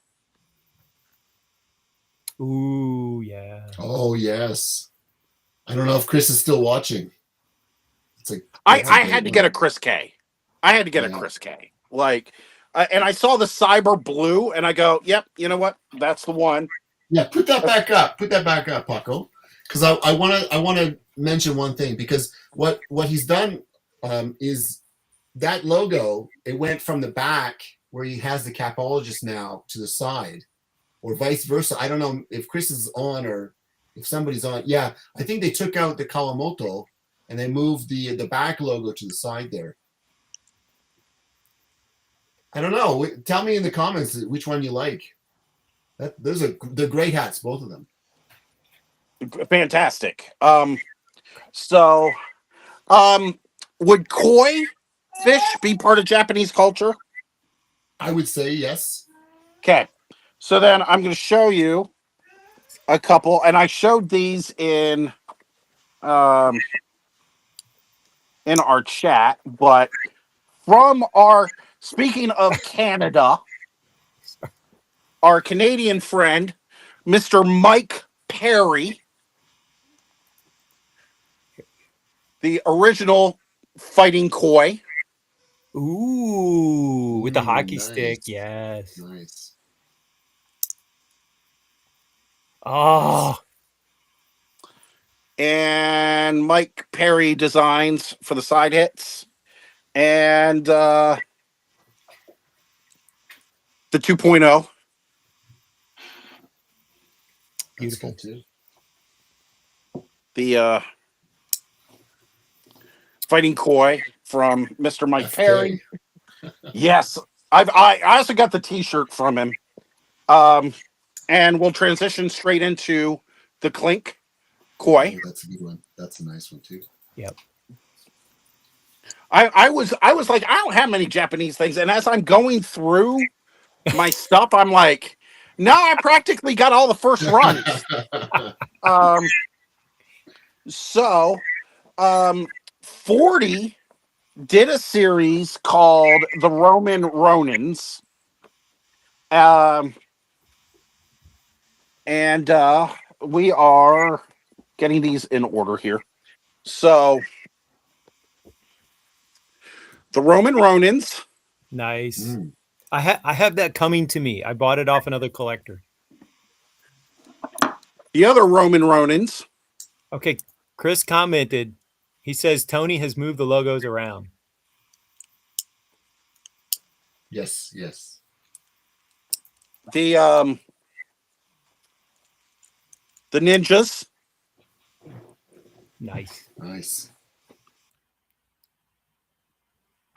Ooh, yeah. Oh yes. I don't know if Chris is still watching. It's like I that's a great had to get a one. Chris K. I had to get a Yeah. Chris K. Like, and I saw the cyber blue, and I go, "Yep, you know what? That's the one." Yeah, put that back up. Put that back up, Paco. Because I want to mention one thing, because what he's done is that logo. It went from the back where he has the capologist now to the side, or vice versa. I don't know if Chris is on or if somebody's on. Yeah, I think they took out the Kawamoto and they moved the back logo to the side there. I don't know. Tell me in the comments which one you like. They're great hats, both of them. Fantastic. So, would koi fish be part of Japanese culture? I would say yes. Okay. So then I'm going to show you a couple, and I showed these in our chat, but from speaking of Canada, our Canadian friend, Mr. Mike Perry, the original fighting koi. Ooh, with the hockey nice. stick. Yes. Nice. Oh, And Mike Perry designs for the side hits. And the 2.0. beautiful. That's good too. The fighting koi from Mr. Mike FK. Perry. Yes, I also got the T-shirt from him. And we'll transition straight into the Clink koi. Oh, that's a good one. That's a nice one too. Yep. I was like, I don't have many Japanese things, and as I'm going through my stuff, I'm like, no, I practically got all the first runs. So 40 did a series called The Roman Ronins. And we are getting these in order here. So the Roman Ronins. Nice. Mm. I have that coming to me. I bought it off another collector. The other Roman Ronins. Okay, Chris commented. He says Tony has moved the logos around. Yes, yes. The ninjas. Nice. Nice.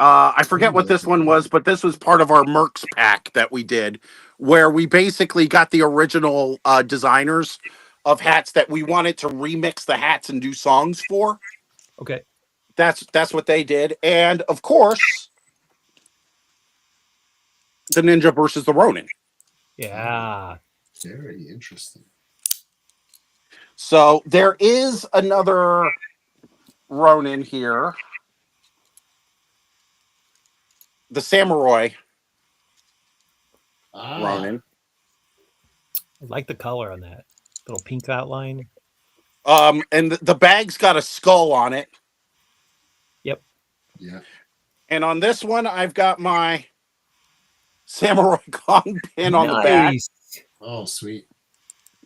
I forget what this one was, but this was part of our Mercs pack that we did, where we basically got the original designers of hats that we wanted to remix the hats and do songs for. Okay. That's what they did. And of course, the ninja versus the Ronin. Yeah. Very interesting. So there is another Ronin here. The samurai Ronin. I like the color on that little pink outline. And the bag's got a skull on it. Yep. Yeah. And on this one, I've got my Samurai Kong pin on the back. Nice. Oh, sweet.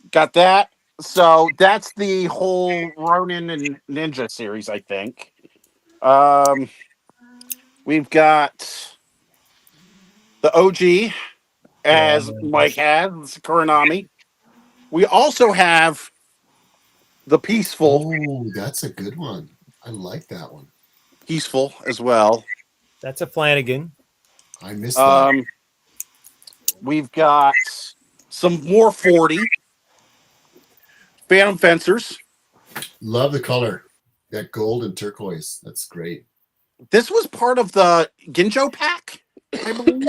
Got that. So that's the whole Ronin and Ninja series, I think. We've got the OG, as Mike has, Kuranami. We also have the Peaceful. Oh, that's a good one. I like that one. Peaceful as well. That's a Flanagan. I missed that. We've got some more 40 Phantom Fencers. Love the color. That gold and turquoise. That's great. This was part of the Ginjo pack, I believe.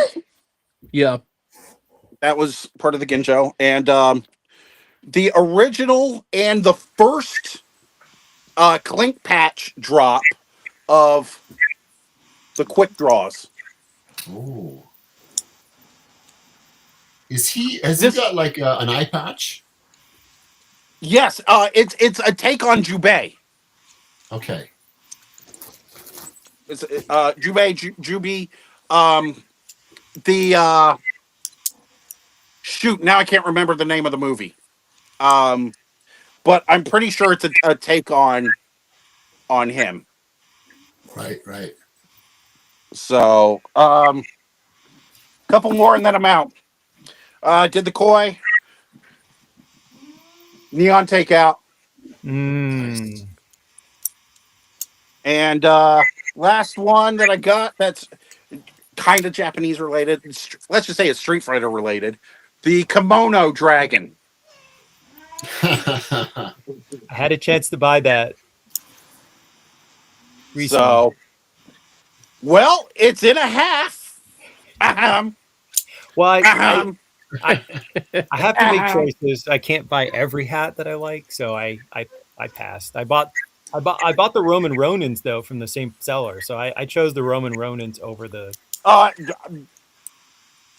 Yeah. That was part of the Ginjo. And the original and the first Clink patch drop of the quick draws. Oh. Has he This- got like an eye patch? Yes, it's a take on Jubei. Okay. It's Jubi. The shoot, now I can't remember the name of the movie. But I'm pretty sure it's a take on him. Right. So, couple more and then I'm out. Did the koi, neon takeout, Mm. and last one that I got that's kind of Japanese related. Let's just say it's Street Fighter related. The kimono dragon. I had a chance to buy that recently. So, well, it's in a half. Well, Ahem. I have to make choices. I can't buy every hat that I like, so I passed. I bought the Roman Ronins though from the same seller, so I chose the Roman Ronins over the.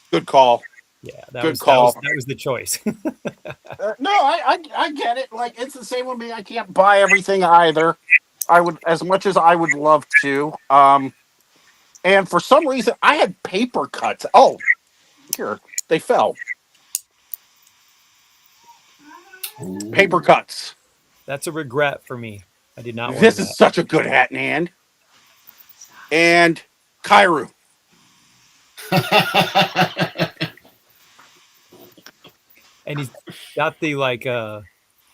Good call. Yeah, Good call. That was the choice. No, I get it. Like, it's the same with me. I can't buy everything either. I would, as much as I would love to. And for some reason, I had paper cuts. Oh, here they fell. Ooh. Paper cuts. That's a regret for me. I did not. This order is that. such a good hat in hand. And Kairu. And he's got the like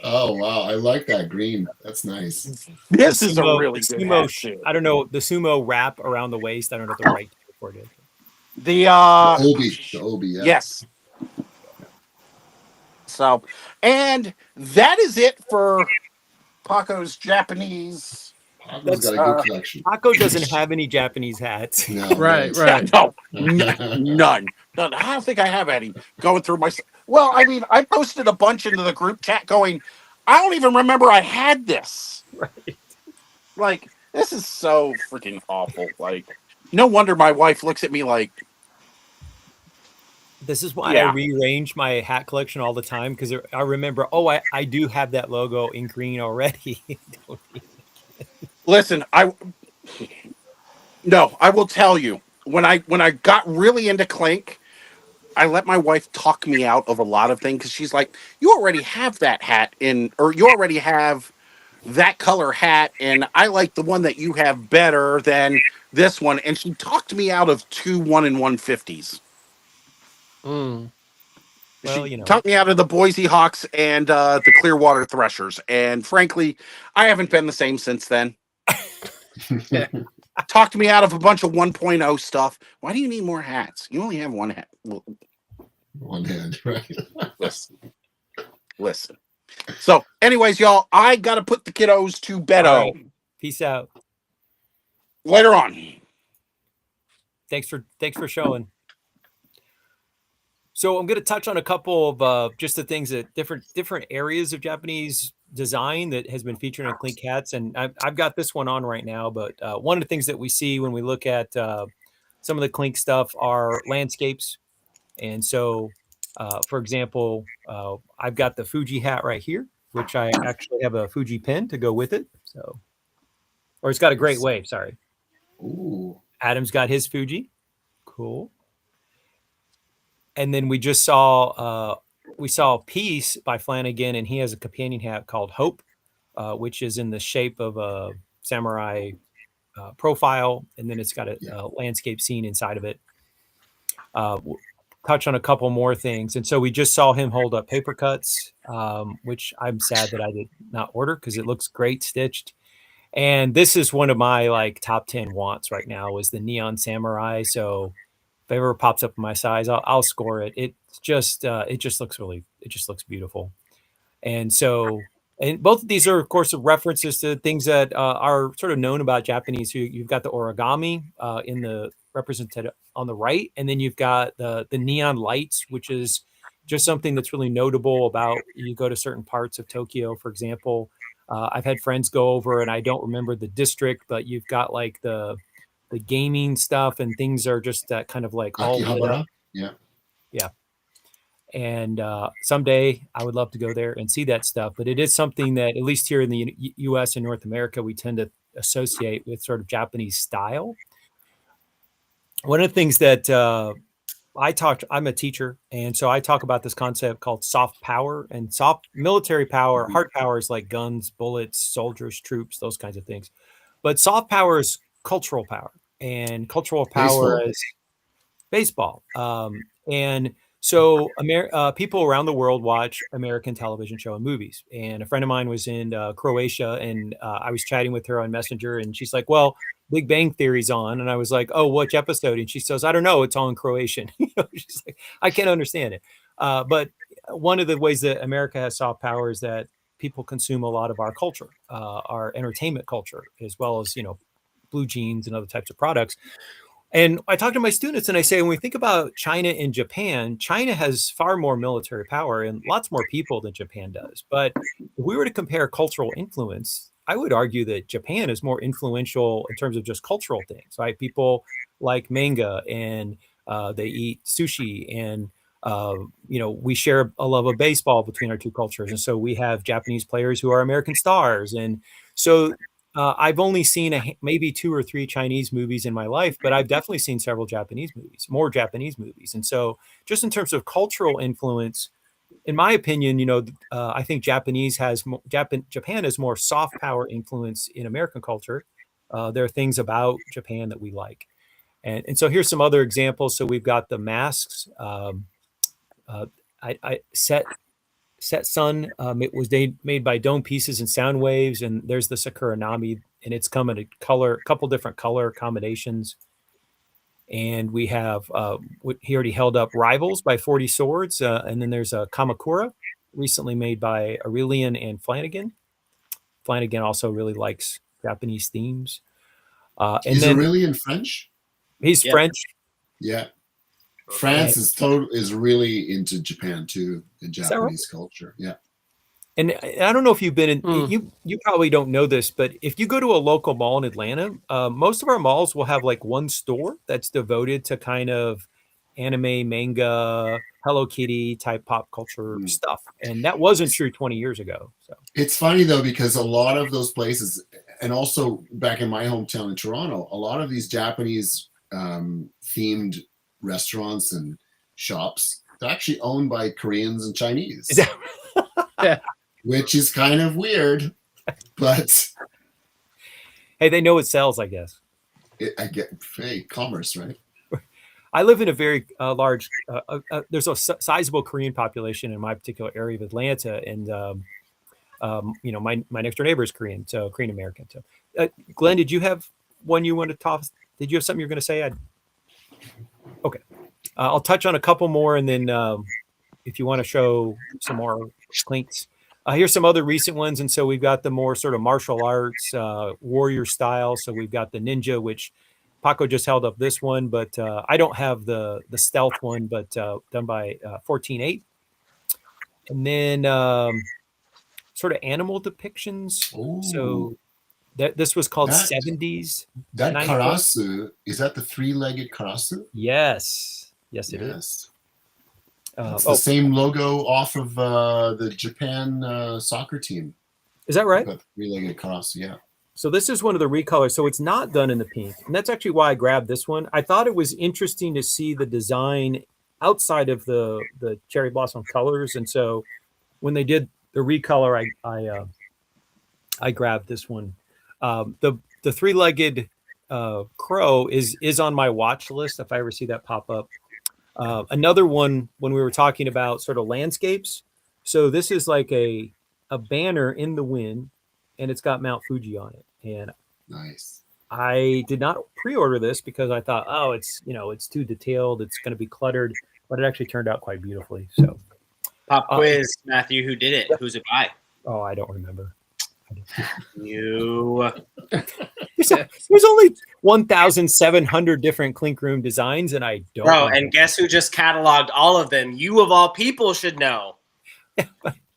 Oh wow, I like that green. That's nice. This the is a sumo- really the good sumo hat, sh- too. I don't know the sumo wrap around the waist. I don't know the right for it. The The Obi, yeah. yes. So, and that is it for Paco's Japanese. Paco's got a good collection. Paco doesn't have any Japanese hats. No, Right. No, none. I don't think I have any. Going through my. Well, I mean, I posted a bunch into the group chat going, I don't even remember I had this. Right. Like, this is so freaking awful. Like, no wonder my wife looks at me like, This is why Yeah. I rearrange my hat collection all the time because I remember, I do have that logo in green already. listen, I will tell you, when I got really into Clank, I let my wife talk me out of a lot of things because she's like, you already have that hat or you already have that color hat, and I like the one that you have better than this one. And she talked me out of 2 1-in-150s. Mm. Well, She talked me out of the Boise Hawks and the Clearwater Threshers. And frankly, I haven't been the same since then. Talked me out of a bunch of 1.0 stuff. Why do you need more hats? You only have one hat. Well, One hand, right? listen. So, anyways, y'all, I got to put the kiddos to bed. All right. Peace out. Later on. Thanks for showing. So I'm going to touch on a couple of just the things that different areas of Japanese design that has been featured on Clink hats, and I've got this one on right now. But one of the things that we see when we look at some of the Clink stuff are landscapes, and so for example, I've got the Fuji hat right here, which I actually have a Fuji pin to go with it. So, or it's got a Great Wave. Sorry, Ooh. Adam's got his Fuji. Cool. And then we just saw Peace by Flanagan, and he has a companion hat called Hope, which is in the shape of a samurai profile, and then it's got a landscape scene inside of it. We'll touch on a couple more things, and so we just saw him hold up paper cuts, which I'm sad that I did not order because it looks great stitched. And this is one of my like top 10 wants right now is the Neon Samurai. So if it ever pops up in my size, I'll score it. It just looks beautiful. And so, and both of these are, of course, references to things that are sort of known about Japanese. You've got the origami in the on the right, and then you've got the neon lights, which is just something that's really notable about you go to certain parts of Tokyo, for example. I've had friends go over, and I don't remember the district, but you've got like the gaming stuff, and things are just kind of like all lit up. Akihabara. Yeah. Yeah. And someday I would love to go there and see that stuff. But it is something that, at least here in the U.S. and North America, we tend to associate with sort of Japanese style. One of the things that I'm a teacher, and so I talk about this concept called soft power. And soft military power, hard power is like guns, bullets, soldiers, troops, those kinds of things. But soft power is cultural power, and cultural power Baseball. is baseball. And so people around the world watch American television show and movies. And a friend of mine was in Croatia, and I was chatting with her on Messenger, and she's like, well, Big Bang Theory's on. And I was like, oh, which episode? And she says, I don't know. It's all in Croatian. She's like, I can't understand it. But one of the ways that America has soft power is that people consume a lot of our culture, our entertainment culture, as well as, blue jeans and other types of products. And I talk to my students and I say, when we think about China and Japan, China has far more military power and lots more people than Japan does. But if we were to compare cultural influence, I would argue that Japan is more influential in terms of just cultural things, right? People like manga, and they eat sushi, and we share a love of baseball between our two cultures. And so we have Japanese players who are American stars. And so I've only seen maybe 2 or 3 Chinese movies in my life, but I've definitely seen several Japanese movies, more Japanese movies. And so just in terms of cultural influence, in my opinion, I think Japan has more soft power influence in American culture. There are things about Japan that we like. And so here's some other examples. So we've got the masks. Set Sun. It was made by Dome Pieces and Sound Waves, and there's the Sakura Nami, and it's come in a couple different color combinations. And we have he already held up Rivals by 40 Swords, and then there's a Kamakura, recently made by Aurelian and Flanagan. Flanagan also really likes Japanese themes. And Is then Aurelian French? he's French. Yeah. France is really into Japan too, in Japanese culture. Yeah. And I don't know if you've been in, you probably don't know this, but if you go to a local mall in Atlanta, most of our malls will have like one store that's devoted to kind of anime, manga, Hello Kitty type pop culture stuff. And that wasn't true 20 years ago. So it's funny though, because a lot of those places, and also back in my hometown in Toronto, a lot of these Japanese themed restaurants and shops, they're actually owned by Koreans and Chinese. Yeah. Which is kind of weird, but hey, they know it sells, I guess. Commerce, right? I live in a very large, there's a sizable Korean population in my particular area of Atlanta. And, my next door neighbor is Korean, so Korean American. So, Glenn, did you have one you wanted to talk? Did you have something you're going to say? Okay. I'll touch on a couple more, and then if you want to show some more clinks. Here's some other recent ones. And so we've got the more sort of martial arts, warrior style. So we've got the ninja, which Paco just held up this one, but I don't have the stealth one, but done by 14.8. And then sort of animal depictions. Ooh. So this was called That- 70s. That 90s. karasu, is that the 3-legged karasu? Yes, it is. It's the same logo off of the Japan soccer team. Is that right? The 3-legged karasu, yeah. So this is one of the recolors. So it's not done in the pink. And that's actually why I grabbed this one. I thought it was interesting to see the design outside of the cherry blossom colors. And so when they did the recolor, I grabbed this one. The 3-legged crow is on my watch list if I ever see that pop up. Another one, when we were talking about sort of landscapes. So this is like a banner in the wind, and it's got Mount Fuji on it. And Nice. I did not pre-order this because I thought, it's too detailed, it's going to be cluttered, but it actually turned out quite beautifully. So Pop quiz, Matthew, who did it? Who's it by? I don't remember. You. There's only 1,700 different Clink Room designs, and I don't. Bro, know. and guess who just cataloged all of them? You of all people should know.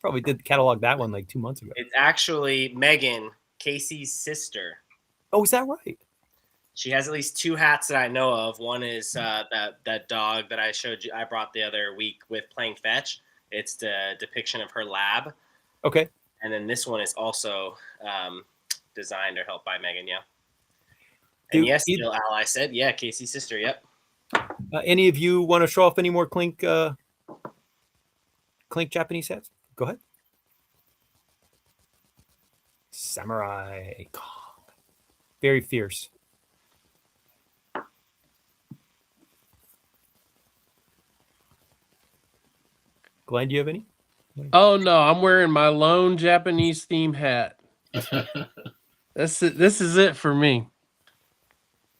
Probably did catalog that one like 2 months ago. It's actually Megan, Casey's sister. Oh, is that right? She has at least 2 hats that I know of. One is that dog that I showed you. I brought the other week with playing fetch. It's the depiction of her lab, Okay. and then this one is also designed or helped by Megan. Yeah. And yes, Steel Ally said, yeah, Casey's sister. Yep. Any of you want to show off any more Clink Japanese hats? Go ahead. Samurai Kong. Very fierce. Glenn, do you have any? Oh no, I'm wearing my lone Japanese theme hat. This is it for me.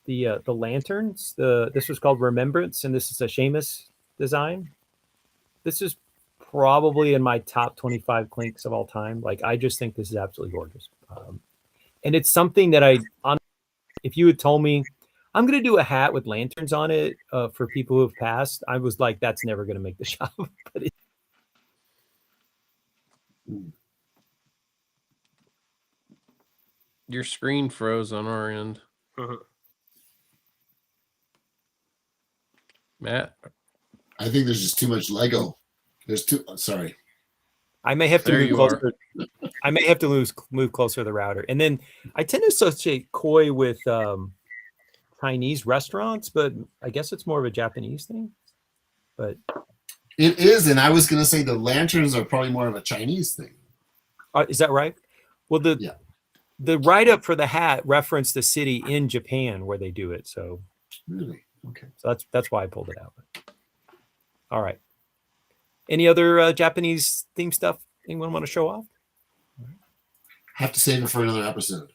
The lanterns. This was called Remembrance, and this is a Seamus design. This is probably in my top 25 Clinks of all time. Like, I just think this is absolutely gorgeous. And it's something that if you had told me I'm going to do a hat with lanterns on it for people who have passed, I was like, that's never going to make the shop. But Your screen froze on our end. Matt? I think there's just too much Lego. There's too. Sorry. I may have to There move you closer. I may have to move closer to the router. And then I tend to associate koi with Chinese restaurants, but I guess it's more of a Japanese thing. But It is, and I was going to say the lanterns are probably more of a Chinese thing. is that right? Well, the write-up for the hat referenced the city in Japan where they do it. So Really? Okay. So that's why I pulled it out. All right. Any other Japanese theme stuff anyone want to show off? Have to save it for another episode.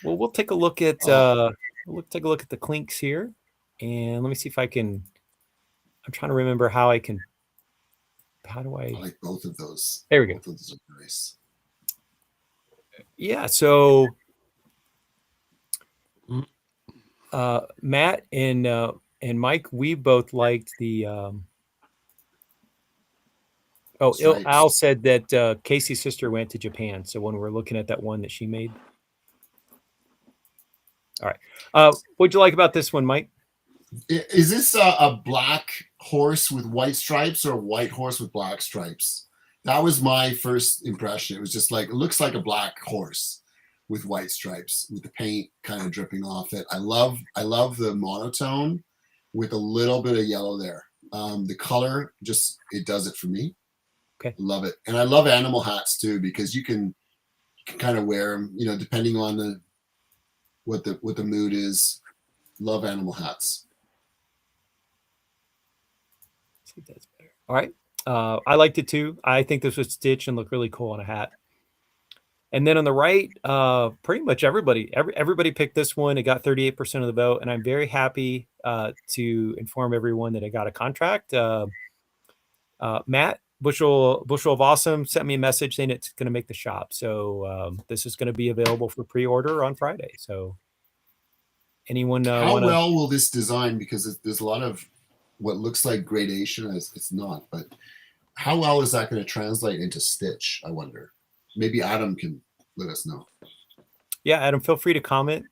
Well, we'll take a look at the Clinks here, and let me see if I can. I'm trying to remember how I can. How do I? I like both of those. There we go. Both of those are nice. Yeah. So, Matt and Mike, we both liked the. Stripes. Al said that Casey's sister went to Japan. So when we're looking at that one that she made. All right. What'd you like about this one, Mike? Is this a black horse with white stripes or a white horse with black stripes? That was my first impression. It was just like, it looks like a black horse with white stripes with the paint kind of dripping off it. I love the monotone with a little bit of yellow there. The color just, it does it for me. Okay. Love it. And I love animal hats too, because you can kind of wear them, depending on what the mood is. Love animal hats. Let's see if that's better. All right. I liked it too. I think this would stitch and look really cool on a hat. And then on the right, pretty much everybody picked this one. It got 38% of the vote, and I'm very happy to inform everyone that I got a contract. Matt Bushel of Awesome sent me a message saying it's going to make the shop. So this is going to be available for pre-order on Friday. So anyone how well will this design, because there's a lot of what looks like gradation, it's not, but how well is that going to translate into stitch? I wonder. Maybe Adam can let us know. Yeah, Adam, feel free to comment.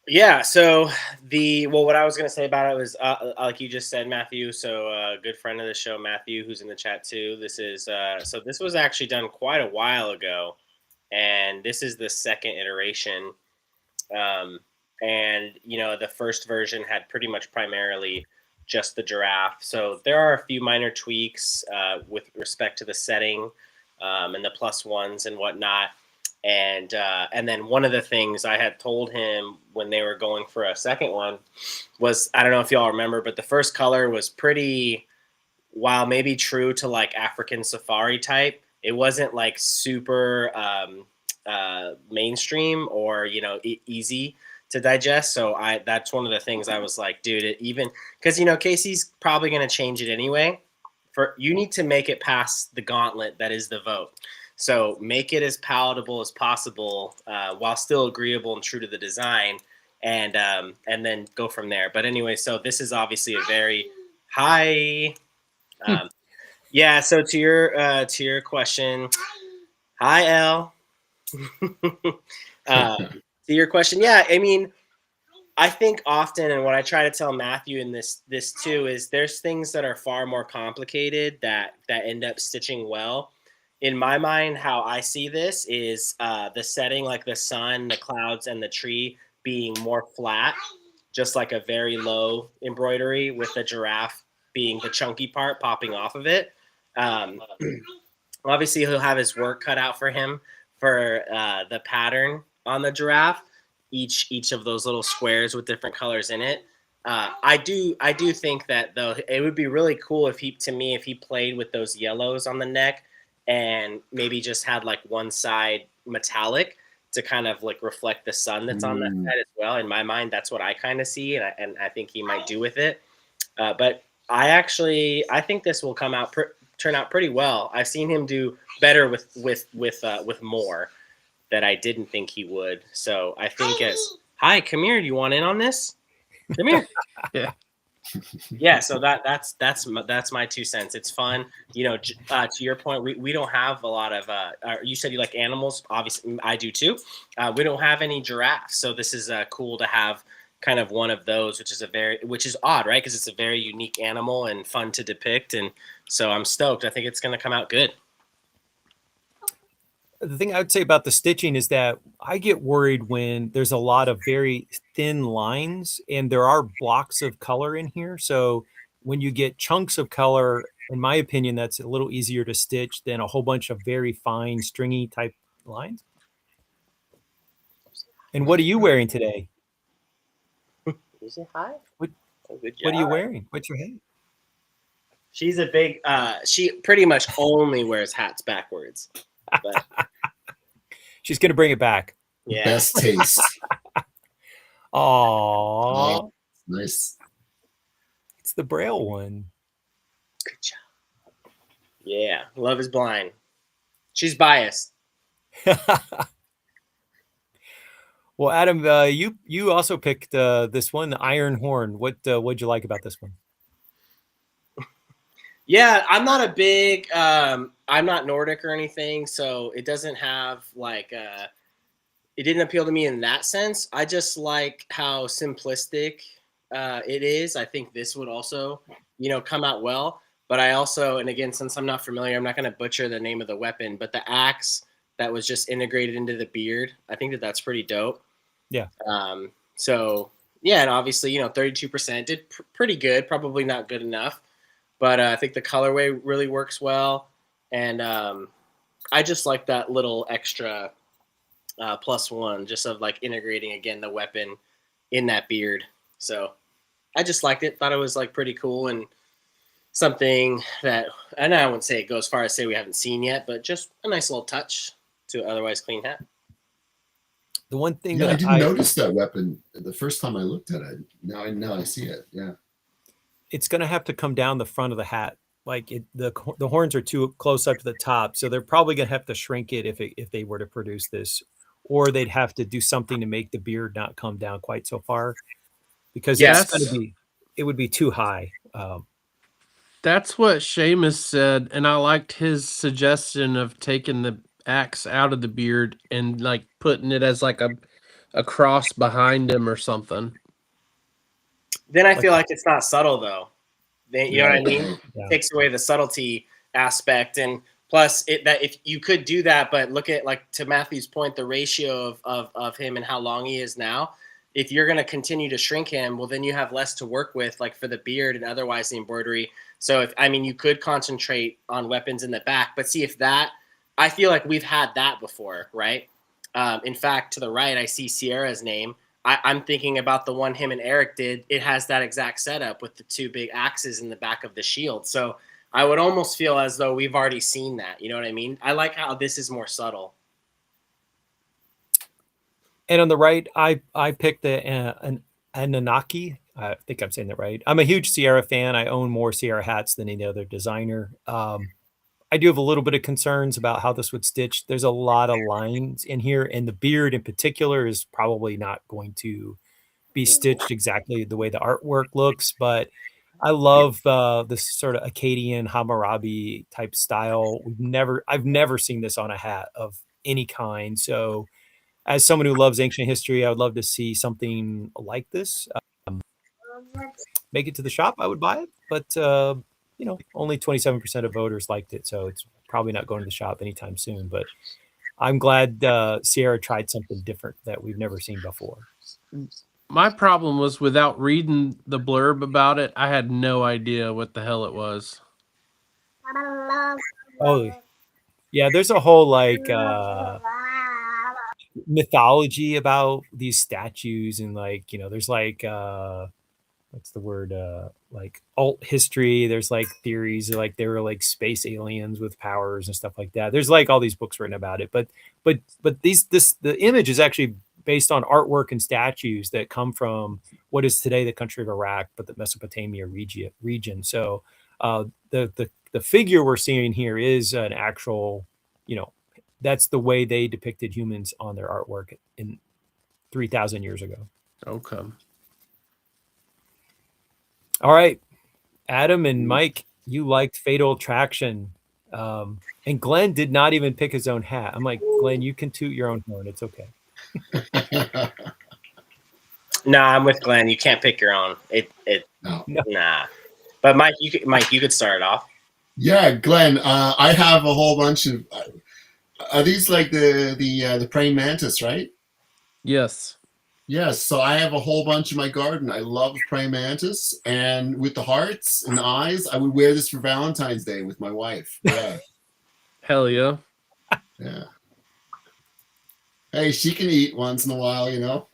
Yeah, so what I was going to say about it was, like you just said, Matthew, so a good friend of the show, Matthew, who's in the chat too. This is, so this was actually done quite a while ago, and this is the second iteration. And, the first version had pretty much primarily just the giraffe. So there are a few minor tweaks with respect to the setting and the +1s and whatnot. And then one of the things I had told him when they were going for a second one was, I don't know if y'all remember, but the first color was pretty, while maybe true to like African safari type, it wasn't like super mainstream or, easy to digest. So that's one of the things I was like, dude, because, Casey's probably going to change it anyway you need to make it past the gauntlet that is the vote. So make it as palatable as possible while still agreeable and true to the design, and then go from there. But anyway, so this is obviously a very high. Yeah. So to your question, hi Elle. To your question, yeah. I mean, I think often, and what I try to tell Matthew in this too, is there's things that are far more complicated that end up stitching well. In my mind, how I see this is the setting, like the sun, the clouds, and the tree being more flat, just like a very low embroidery, with the giraffe being the chunky part popping off of it. Obviously, he'll have his work cut out for him for the pattern on the giraffe, each of those little squares with different colors in it. I do think that though it would be really cool if he played with those yellows on the neck and maybe just had like one side metallic to kind of like reflect the sun that's on that side as well. In my mind, that's what I kind of see, and I think he might do with it. But I think this will turn out pretty well. I've seen him do better with more that I didn't think he would. So I think hi, come here. Do you want in on this? Come here. Yeah. Yeah. So that's my 2 cents. It's fun. You know, to your point, we don't have a lot of, you said you like animals. Obviously I do too. We don't have any giraffes. So this is cool to have kind of one of those, which is odd, right? Because it's a very unique animal and fun to depict. And so I'm stoked. I think it's going to come out good. The thing I would say about the stitching is that I get worried when there's a lot of very thin lines and there are blocks of color in here. So when you get chunks of color, in my opinion, that's a little easier to stitch than a whole bunch of very fine, stringy type lines. And what are you wearing today? Is it high? What are you wearing? What's your hat? She's a big, she pretty much only wears hats backwards. But she's going to bring it back. Yeah. Best taste. Aww. Nice. It's the Braille one. Good job. Yeah. Love is blind. She's biased. Well, Adam, you also picked this one, the Iron Horn. What'd you like about this one? Yeah, I'm not a big, I'm not Nordic or anything, so it doesn't have like, it didn't appeal to me in that sense. I just like how simplistic it is. I think this would also, come out well. But I also, and again, since I'm not familiar, I'm not going to butcher the name of the weapon, but the axe that was just integrated into the beard, I think that's pretty dope. Yeah. So, yeah, and obviously, 32% did pretty good, probably not good enough. But I think the colorway really works well. And I just like that little extra +1 just of like integrating, again, the weapon in that beard. So I just liked it. Thought it was like pretty cool and something that, and I wouldn't say it goes far as say we haven't seen yet, but just a nice little touch to an otherwise clean hat. The one thing Yeah, that I didn't notice that weapon the first time I looked at it. Now I see it. Yeah. It's going to have to come down the front of the hat. Like the horns are too close up to the top, so they're probably going to have to shrink it if they were to produce this, or they'd have to do something to make the beard not come down quite so far, because it would be too high. That's what Seamus said, and I liked his suggestion of taking the axe out of the beard and like putting it as like a cross behind him or something. Then I feel like it's not subtle though. You know what I mean? Yeah. It takes away the subtlety aspect, and plus that if you could do that, but look at, like, to Matthew's point, the ratio of him and how long he is now. If you're going to continue to shrink him, well, then you have less to work with, like for the beard and otherwise the embroidery. So you could concentrate on weapons in the back, but see if that, I feel like we've had that before, right? In fact, to the right, I see Sierra's name. I'm thinking about the one him and Eric did. It has that exact setup with the two big axes in the back of the shield. So I would almost feel as though we've already seen that. You know what I mean? I like how this is more subtle. And on the right, I picked an Anunnaki. I think I'm saying that right. I'm a huge Sierra fan. I own more Sierra hats than any other designer. I do have a little bit of concerns about how this would stitch. There's a lot of lines in here, and the beard in particular is probably not going to be stitched exactly the way the artwork looks. But I love this sort of Akkadian Hammurabi type style. I've never seen this on a hat of any kind. So, as someone who loves ancient history, I would love to see something like this. Make it to the shop, I would buy it, but only 27% of voters liked it, so it's probably not going to the shop anytime soon. But I'm glad Sierra tried something different that we've never seen before. My problem was without reading the blurb about it, I had no idea what the hell it was. Oh, yeah, there's a whole mythology about these statues, and there's what's the word, like alt history. There's like theories like they were like space aliens with powers and stuff like that. There's like all these books written about it, but the image is actually based on artwork and statues that come from what is today the country of Iraq, but the Mesopotamia region. So the figure we're seeing here is an actual, that's the way they depicted humans on their artwork in 3,000 years ago. Okay. All right, Adam and Mike, you liked Fatal Attraction, and Glenn did not even pick his own hat. I'm like, Glenn, you can toot your own horn. It's okay. Nah, I'm with Glenn. You can't pick your own. No. Nah. But Mike, you could start it off. Yeah, Glenn, I have a whole bunch of. Are these like the praying mantis, right? Yes. Yes. So I have a whole bunch in my garden. I love praying mantis, and with the hearts and the eyes, I would wear this for Valentine's Day with my wife. Yeah. Hell yeah. Yeah. Hey, she can eat once in a while, you know.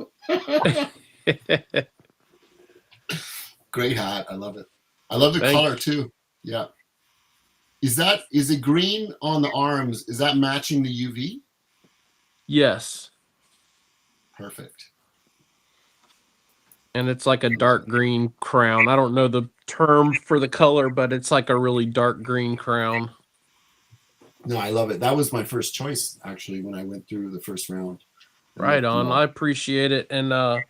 Great hat. I love it. I love the color too. Yeah. Is it green on the arms? Is that matching the UV? Yes. Perfect. And it's like a dark green crown. I don't know the term for the color, but it's like a really dark green crown. No, I love it. That was my first choice, actually, when I went through the first round. Right on. I appreciate it. And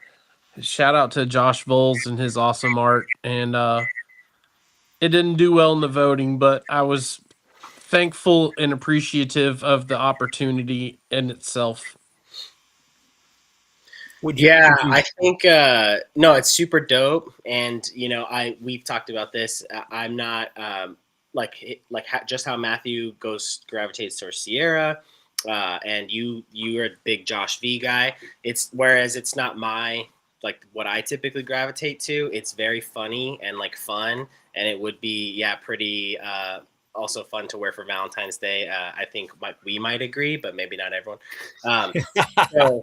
shout out to Josh Voles and his awesome art. And it didn't do well in the voting, but I was thankful and appreciative of the opportunity in itself. I think no, it's super dope, and we've talked about this. I'm not just how Matthew gravitates towards Sierra, and you're a big Josh V guy. Whereas it's not what I typically gravitate to. It's very funny and fun, and it would be pretty also fun to wear for Valentine's Day. I think we might agree, but maybe not everyone. So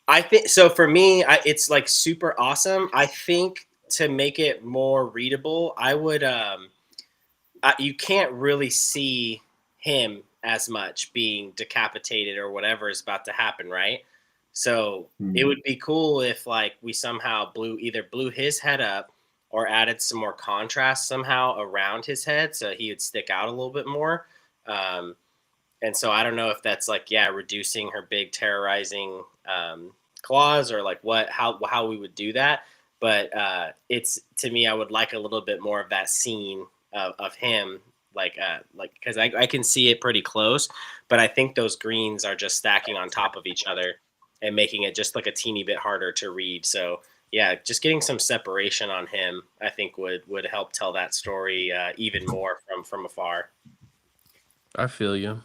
I think so. For me, it's super awesome. I think to make it more readable, I would. You can't really see him as much being decapitated or whatever is about to happen, right? So it would be cool if we somehow blew his head up or added some more contrast somehow around his head so he would stick out a little bit more. And so I don't know if that's reducing her big terrorizing claws or how we would do that. But it's, to me, I would like a little bit more of that scene of him, because I can see it pretty close, but I think those greens are just stacking on top of each other and making it just a teeny bit harder to read. So yeah, just getting some separation on him, I think would help tell that story even more from afar. I feel you.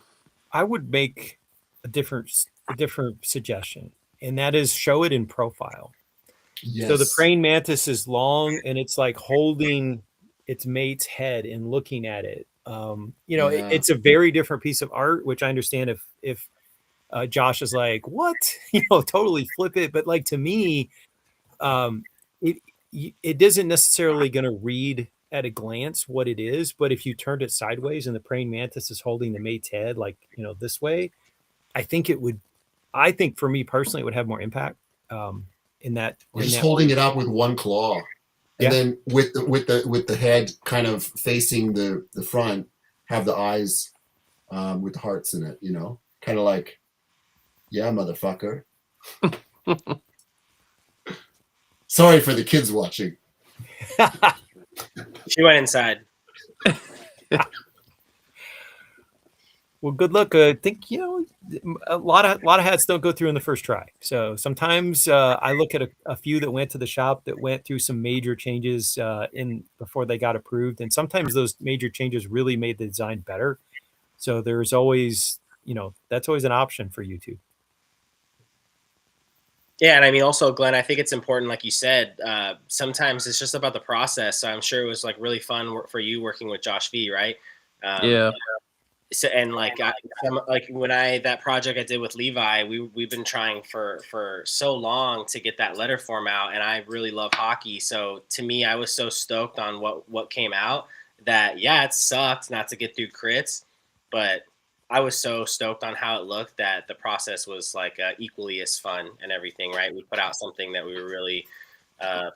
I would make a different suggestion, and that is show it in profile. Yes. So the praying mantis is long, and it's holding its mate's head and looking at it. It's a very different piece of art, which I understand if Josh is what, totally flip it. But to me, it isn't necessarily going to read at a glance what it is, but if you turned it sideways and the praying mantis is holding the mate's head, this way, I think for me personally, it would have more impact. in that. We're in just that holding it up with one claw, and Yeah. then with the head kind of facing the front, have the eyes with the hearts in it. You know, kind of like, yeah, motherfucker. Sorry for the kids watching. She went inside. Well, good luck. I think a lot of hats don't go through in the first try. So sometimes I look at a few that went to the shop that went through some major changes in before they got approved, and sometimes those major changes really made the design better. So there's always, that's always an option for you too. Yeah, and I mean, also, Glenn, I think it's important, like you said, sometimes it's just about the process. So I'm sure it was like really fun for you working with Josh V, right? Yeah. So, and like when that project I did with Levi, we've been trying for so long to get that letter form out, and I really love hockey. So to me, I was so stoked on what came out that it sucked not to get through crits, but I was so stoked on how it looked that the process was like equally as fun and everything. Right, we put out something that we were really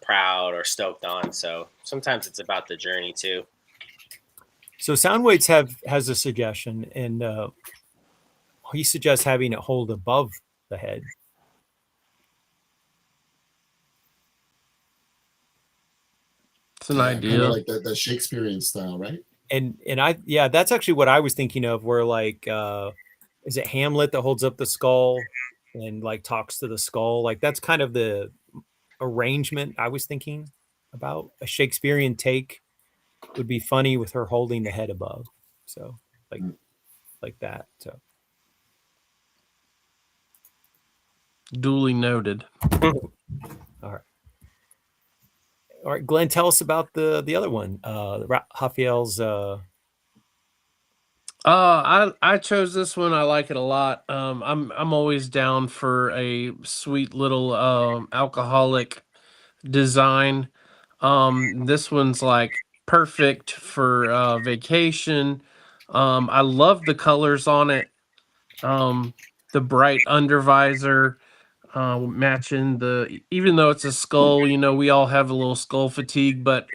proud or stoked on. So sometimes it's about the journey too. So Soundweights has a suggestion, and he suggests having it hold above the head. It's an Kind idea. of like the Shakespearean style, right? And that's actually what I was thinking of, where like is it Hamlet that holds up the skull and like talks to the skull? Like that's kind of the arrangement I was thinking about. A Shakespearean take would be funny with her holding the head above. So like that. So Duly noted. all right, Glenn, tell us about the other one, Raphael's. I chose this one. I like it a lot. I'm always down for a sweet little alcoholic design. This one's like perfect for vacation. I love the colors on it. The bright under visor, matching even though it's a skull, we all have a little skull fatigue, but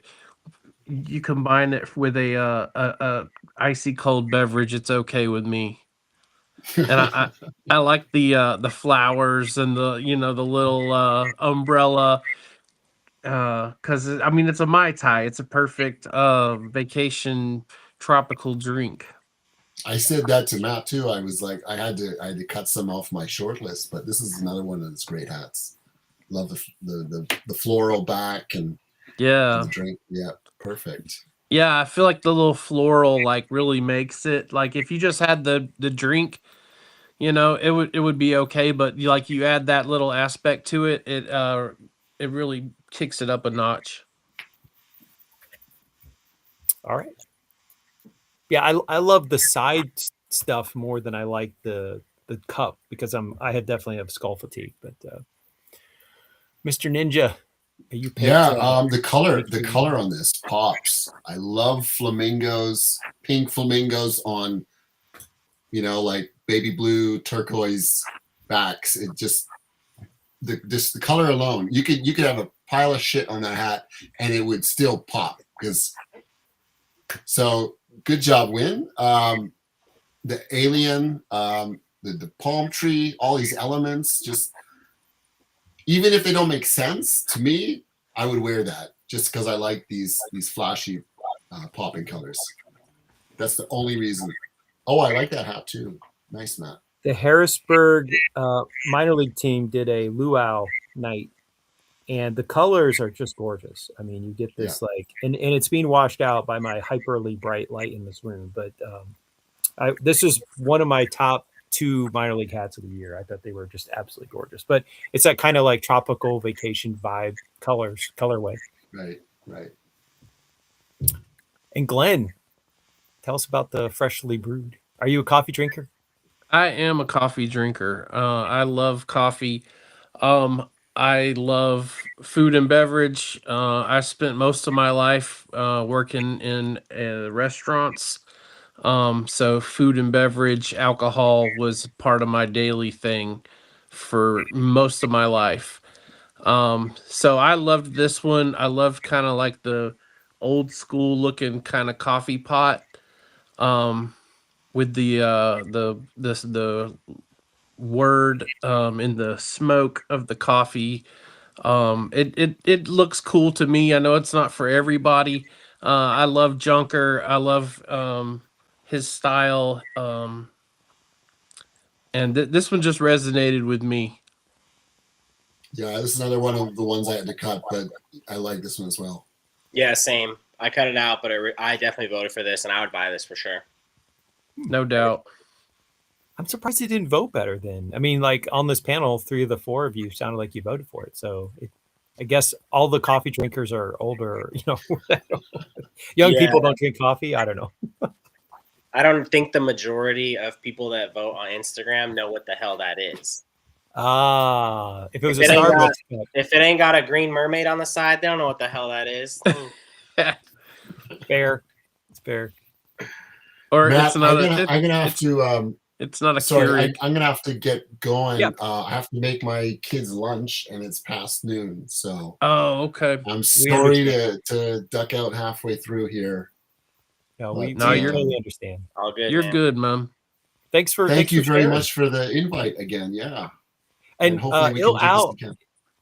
you combine it with a icy cold beverage, it's okay with me. And I like the flowers and the little umbrella, because I mean it's a Mai Tai. It's a perfect vacation tropical drink. I said that to Matt too. I was like, I had to cut some off my short list, but this is another one of those great hats. Love the floral back and Yeah. the drink. Yeah, perfect. Yeah, I feel like the little floral like really makes it. Like if you just had the drink, it would be okay, but you add that little aspect to it, it really kicks it up a notch. All right. Yeah, I love the side stuff more than I like the cup, because I definitely have skull fatigue. But Mr. Ninja, you picked, the color on this pops. I love flamingos, pink flamingos on, like baby blue turquoise backs. It just the color alone. You could have a pile of shit on that hat and it would still pop. So good job, Win. The alien, the palm tree, all these elements, just even if they don't make sense to me, I would wear that just because I like these flashy popping colors. That's the only reason. Oh, I like that hat too. Nice, Matt. the Harrisburg minor league team did a luau night, and the colors are just gorgeous. I mean, you get this and it's being washed out by my hyperly bright light in this room. But this is one of my top 2 minor league hats of the year. I thought they were just absolutely gorgeous. But it's that kind of like tropical vacation vibe colorway. Right. And Glenn, tell us about the freshly brewed. Are you a coffee drinker? I am a coffee drinker. I love coffee. I love food and beverage. I spent most of my life working in restaurants. So food and beverage, alcohol was part of my daily thing for most of my life. So I loved this one. I loved kind of like the old school looking kind of coffee pot. With the word in the smoke of the coffee. It looks cool to me. I know it's not for everybody. I love Junker. I love his style. And this one just resonated with me. Yeah, this is another one of the ones I had to cut, but I like this one as well. Yeah, same. I cut it out, but I definitely voted for this, and I would buy this for sure. No doubt. I'm surprised he didn't vote better then. I mean, like on this panel, 3 of the 4 of you sounded like you voted for it. So I guess all the coffee drinkers are older, young Yeah. people don't drink coffee. I don't know. I don't think the majority of people that vote on Instagram know what the hell that is. If it was If a it ain't Starbucks cup, If it ain't got a green mermaid on the side, they don't know what the hell that is. fair. It's fair. Or Matt, it's not I'm gonna have to. it's not a Sorry, Keurig. I'm gonna have to get going. Yep. I have to make my kids lunch, and it's past noon. So Oh, okay. I'm sorry to duck out halfway through here. No, But, we you're- totally understand. All good. You're man. good, man. Thanks for Thank you very sharing. much for the invite again. Yeah, And hopefully we Il can do Al this again.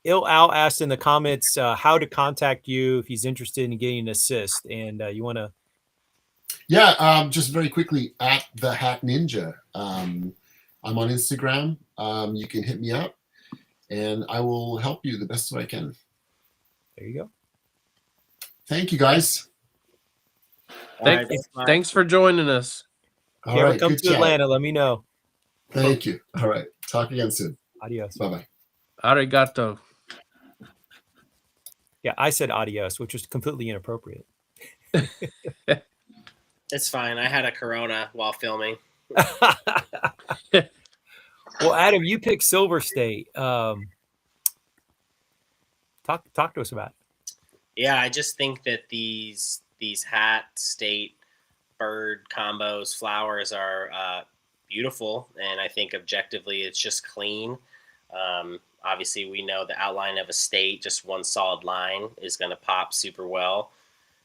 Il Al asked in the comments how to contact you if he's interested in getting an assist, and you want to. Yeah, just very quickly at the Hat Ninja. I'm on Instagram. You can hit me up, and I will help you the best that I can. There you go. Thank you, guys. All right, Thanks for joining us. All If you ever right, come good to chat. Atlanta, let me know. Thank you. All right, talk again soon. Adios. Bye bye. Arigato. Yeah, I said adios, which was completely inappropriate. It's fine. I had a Corona while filming. Well, Adam, you picked Silver State. Talk to us about it. Yeah, I just think that these hat, state, bird combos, flowers are beautiful, and I think objectively it's just clean. Obviously, we know the outline of a state, just one solid line, is going to pop super well.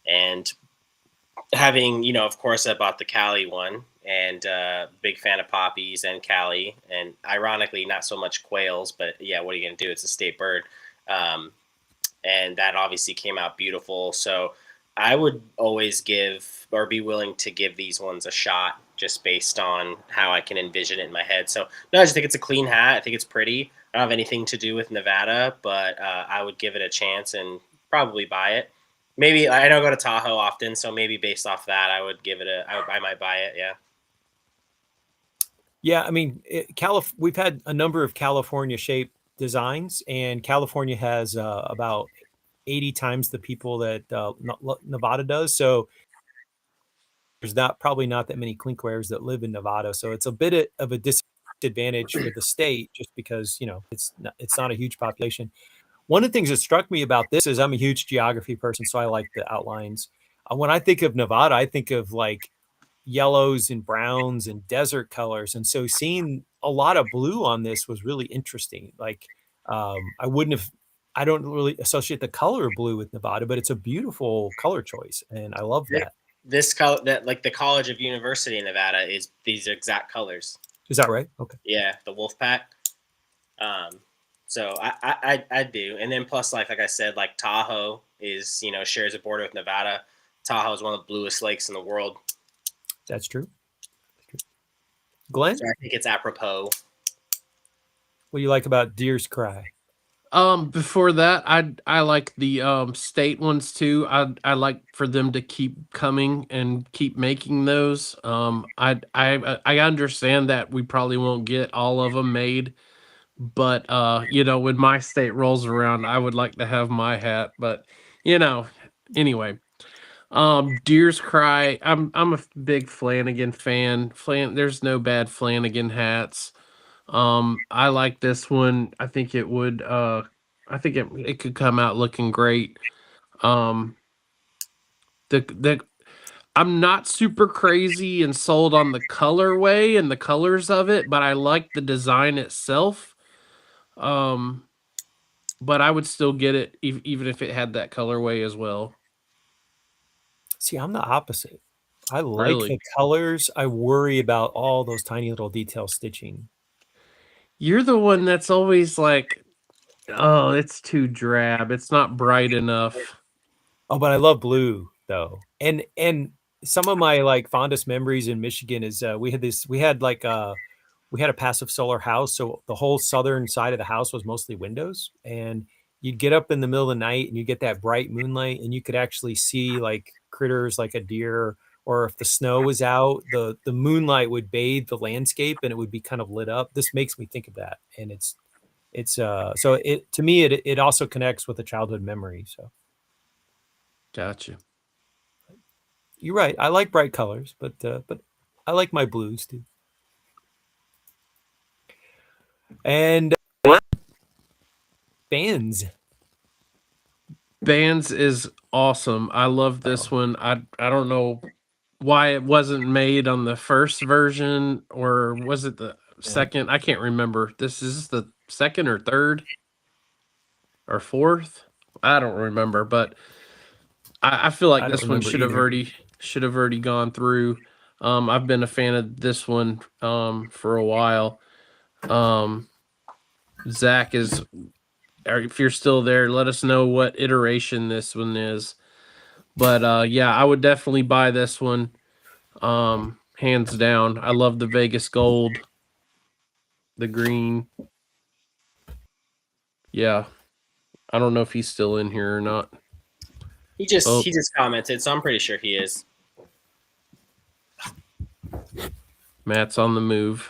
And having, of course, I bought the Cali one, and big fan of poppies and Cali, and ironically, not so much quails, but yeah, what are you going to do? It's a state bird. And that obviously came out beautiful. So I would always give or be willing to give these ones a shot just based on how I can envision it in my head. So no, I just think it's a clean hat. I think it's pretty. I don't have anything to do with Nevada, but I would give it a chance and probably buy it. Maybe I don't go to Tahoe often, so maybe based off that, I would give it I might buy it. Yeah. Yeah, I mean, we've had a number of California shaped designs, and California has about 80 times the people that Nevada does. So there's probably not that many clinkwares that live in Nevada. So it's a bit of a disadvantage for the state just because, it's not a huge population. One of the things that struck me about this is I'm a huge geography person, so I like the outlines. When I think of Nevada, I think of like yellows and browns and desert colors. And so seeing a lot of blue on this was really interesting. Like I don't really associate the color of blue with Nevada, but it's a beautiful color choice. And I love that. This color, that like the College of University in Nevada is these exact colors. Is that right? Okay. Yeah. The wolf pack. So I do. And then plus like I said, like Tahoe is, shares a border with Nevada. Tahoe is one of the bluest lakes in the world. That's true. Glenn, So I think it's apropos. what do you like about Deer's Cry? Before that, I like the state ones too. I like for them to keep coming and keep making those. I understand that we probably won't get all of them made, but when my state rolls around, I would like to have my hat. But anyway. Deer's Cry. I'm a big Flanagan fan. There's no bad Flanagan hats. I like this one. I think it would. I think it could come out looking great. The I'm not super crazy and sold on the colorway and the colors of it, but I like the design itself. but I would still get it even if it had that colorway as well. See, I'm the opposite. I like Really? the colors. I worry about all those tiny little detail stitching. You're the one that's always like, oh, it's too drab. It's not bright enough. Oh, but I love blue though. And some of my like fondest memories in Michigan is we had a passive solar house, so the whole southern side of the house was mostly windows, and you'd get up in the middle of the night and you get that bright moonlight and you could actually see like critters like a deer, or if the snow was out, the moonlight would bathe the landscape and it would be kind of lit up. This makes me think of that, and it's so it to me it also connects with a childhood memory. So Gotcha. you're right. I like bright colors, but I like my blues too. And bands. Bands is awesome. I love this one. I don't know why it wasn't made on the first version, or was it the second? I can't remember. This is the second or third or fourth. I don't remember, but I feel I like don't this one remember should have already gone through. I've been a fan of this one for a while. Zach is, or if you're still there, let us know what iteration this one is. But yeah, I would definitely buy this one. Hands down. I love the Vegas gold, the green. Yeah. I don't know if he's still in here or not. He just commented, so I'm pretty sure he is. Matt's on the move.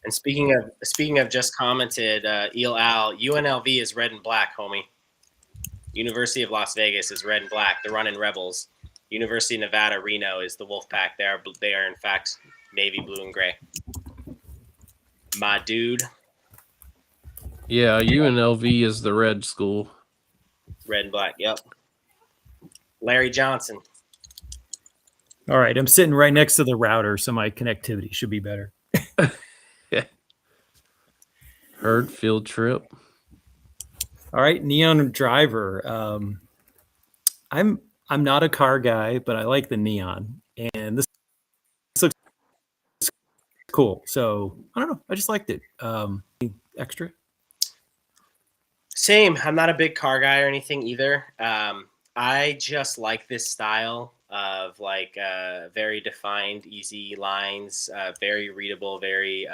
And speaking of just commented, Eel Al, UNLV is red and black, homie. University of Las Vegas is red and black. They're running Rebels. University of Nevada, Reno is the Wolfpack. They are in fact navy blue and gray. My dude. Yeah, UNLV is the red school. Red and black, yep. Larry Johnson. All right, I'm sitting right next to the router, so my connectivity should be better. Heard field trip. All right, Neon Driver. I'm not a car guy, but I like the neon, and this looks cool. So I don't know. I just liked it. Extra. Same. I'm not a big car guy or anything either. I just like this style of like very defined, easy lines, very readable, very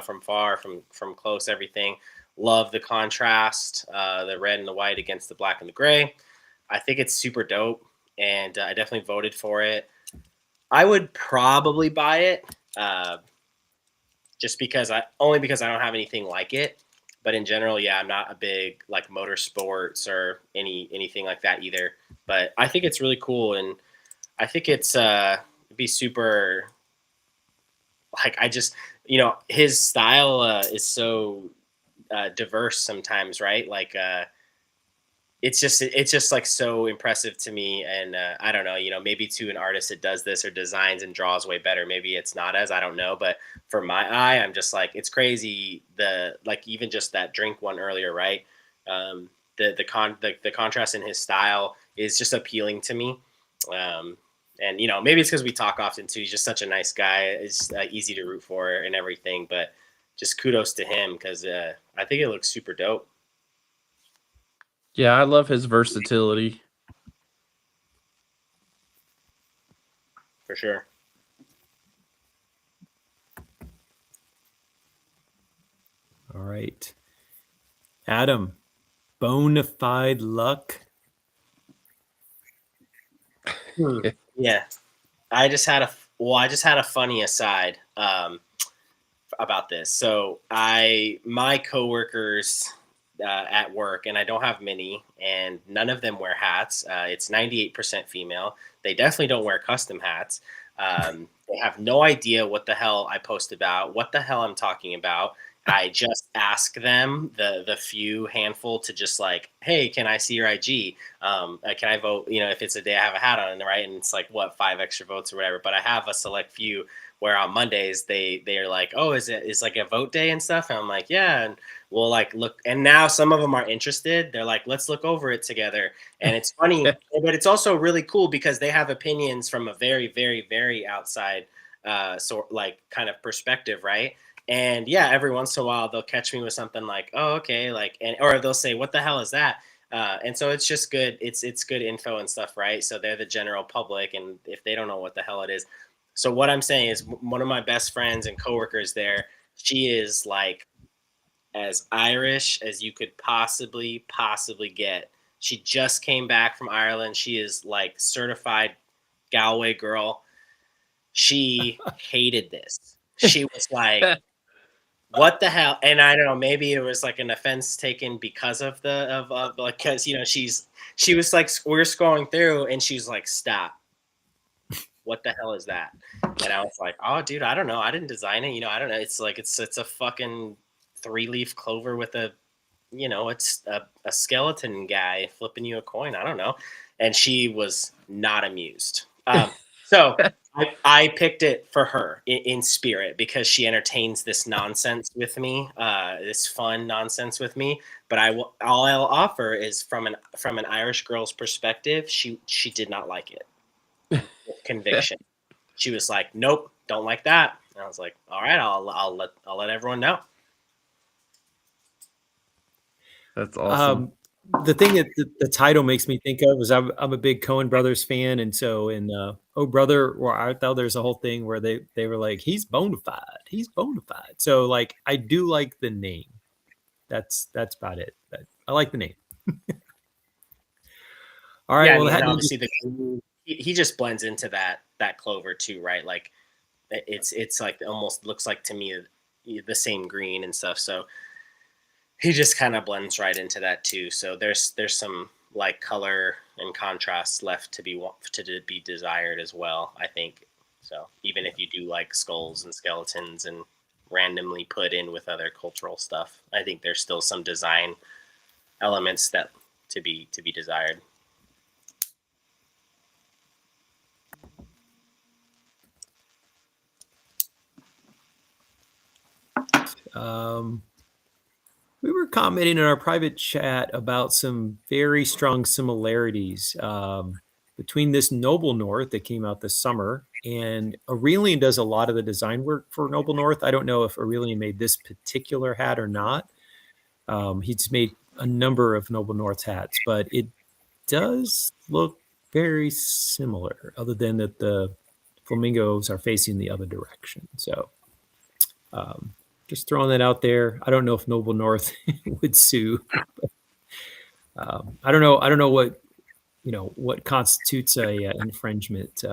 from far, from close, everything. Love the contrast, the red and the white against the black and the gray. I think it's super dope, and I definitely voted for it. I would probably buy it, just because I don't have anything like it. But in general, yeah, I'm not a big like motorsports or anything like that either. But I think it's really cool, and I think it's it'd be super. Like I just his style is so diverse sometimes, right? Like it's just like so impressive to me, and I don't know, maybe to an artist that does this or designs and draws way better, maybe it's not as, I don't know, but for my eye, I'm just like, it's crazy. Like even just that drink one earlier, right? The contrast in his style is just appealing to me. And maybe it's because we talk often too. He's just such a nice guy. It's easy to root for and everything, but just kudos to him because I think it looks super dope. Yeah, I love his versatility. For sure. All right. Adam, Bonafide Luck. Yeah. I just had a funny aside about this. So my coworkers at work, and I don't have many, and none of them wear hats. It's 98% female. They definitely don't wear custom hats. They have no idea what the hell I post about, what the hell I'm talking about. I just ask them, the few handful, to just like, hey, can I see your IG? Can I vote? If it's a day I have a hat on, right? And it's like, what, 5 extra votes or whatever. But I have a select few where on Mondays they're like, oh, it's like a vote day and stuff, and I'm like, yeah, and we'll like look, and now some of them are interested. They're like, let's look over it together, and it's funny, but it's also really cool because they have opinions from a very, very, very outside sort like kind of perspective, right? And yeah, every once in a while they'll catch me with something like, oh, okay, like, and or they'll say, what the hell is that? And so it's just good. It's good info and stuff, right? So they're the general public, and if they don't know what the hell it is, so what I'm saying is, one of my best friends and coworkers there, she is like as Irish as you could possibly get. She just came back from Ireland. She is like certified Galway girl. She hated this. She was like, what the hell? And I don't know, maybe it was like an offense taken because of because she was like, we're scrolling through and she's like, stop. What the hell is that? And I was like, oh dude, I don't know. I didn't design it. I don't know. It's like it's a fucking 3-leaf clover with it's a skeleton guy flipping you a coin. I don't know. And she was not amused. So I picked it for her in spirit because she entertains this nonsense with me, this fun nonsense with me. But all I'll offer is from an Irish girl's perspective, she did not like it. With conviction. She was like, nope, don't like that. And I was like, all right, I'll let everyone know. That's awesome. The thing that the title makes me think of is I'm a big Coen Brothers fan, and so in Oh Brother, where I thought there's a whole thing where they were like, he's bona fide. So like I do like the name. That's about it. But I like the name. All right. Yeah, well, I mean, obviously he just blends into that clover too, right? Like it's like almost looks like to me the same green and stuff. So he just kind of blends right into that too. So there's some like color and contrast left to be desired as well, I think. So even if you do like skulls and skeletons and randomly put in with other cultural stuff, I think there's still some design elements that to be desired. We were commenting in our private chat about some very strong similarities between this Noble North that came out this summer, and Aurelian does a lot of the design work for Noble North. I don't know if Aurelian made this particular hat or not. He's made a number of Noble North hats, but it does look very similar, other than that the flamingos are facing the other direction. So just throwing that out there. I don't know if Noble North would sue. I don't know what constitutes a infringement.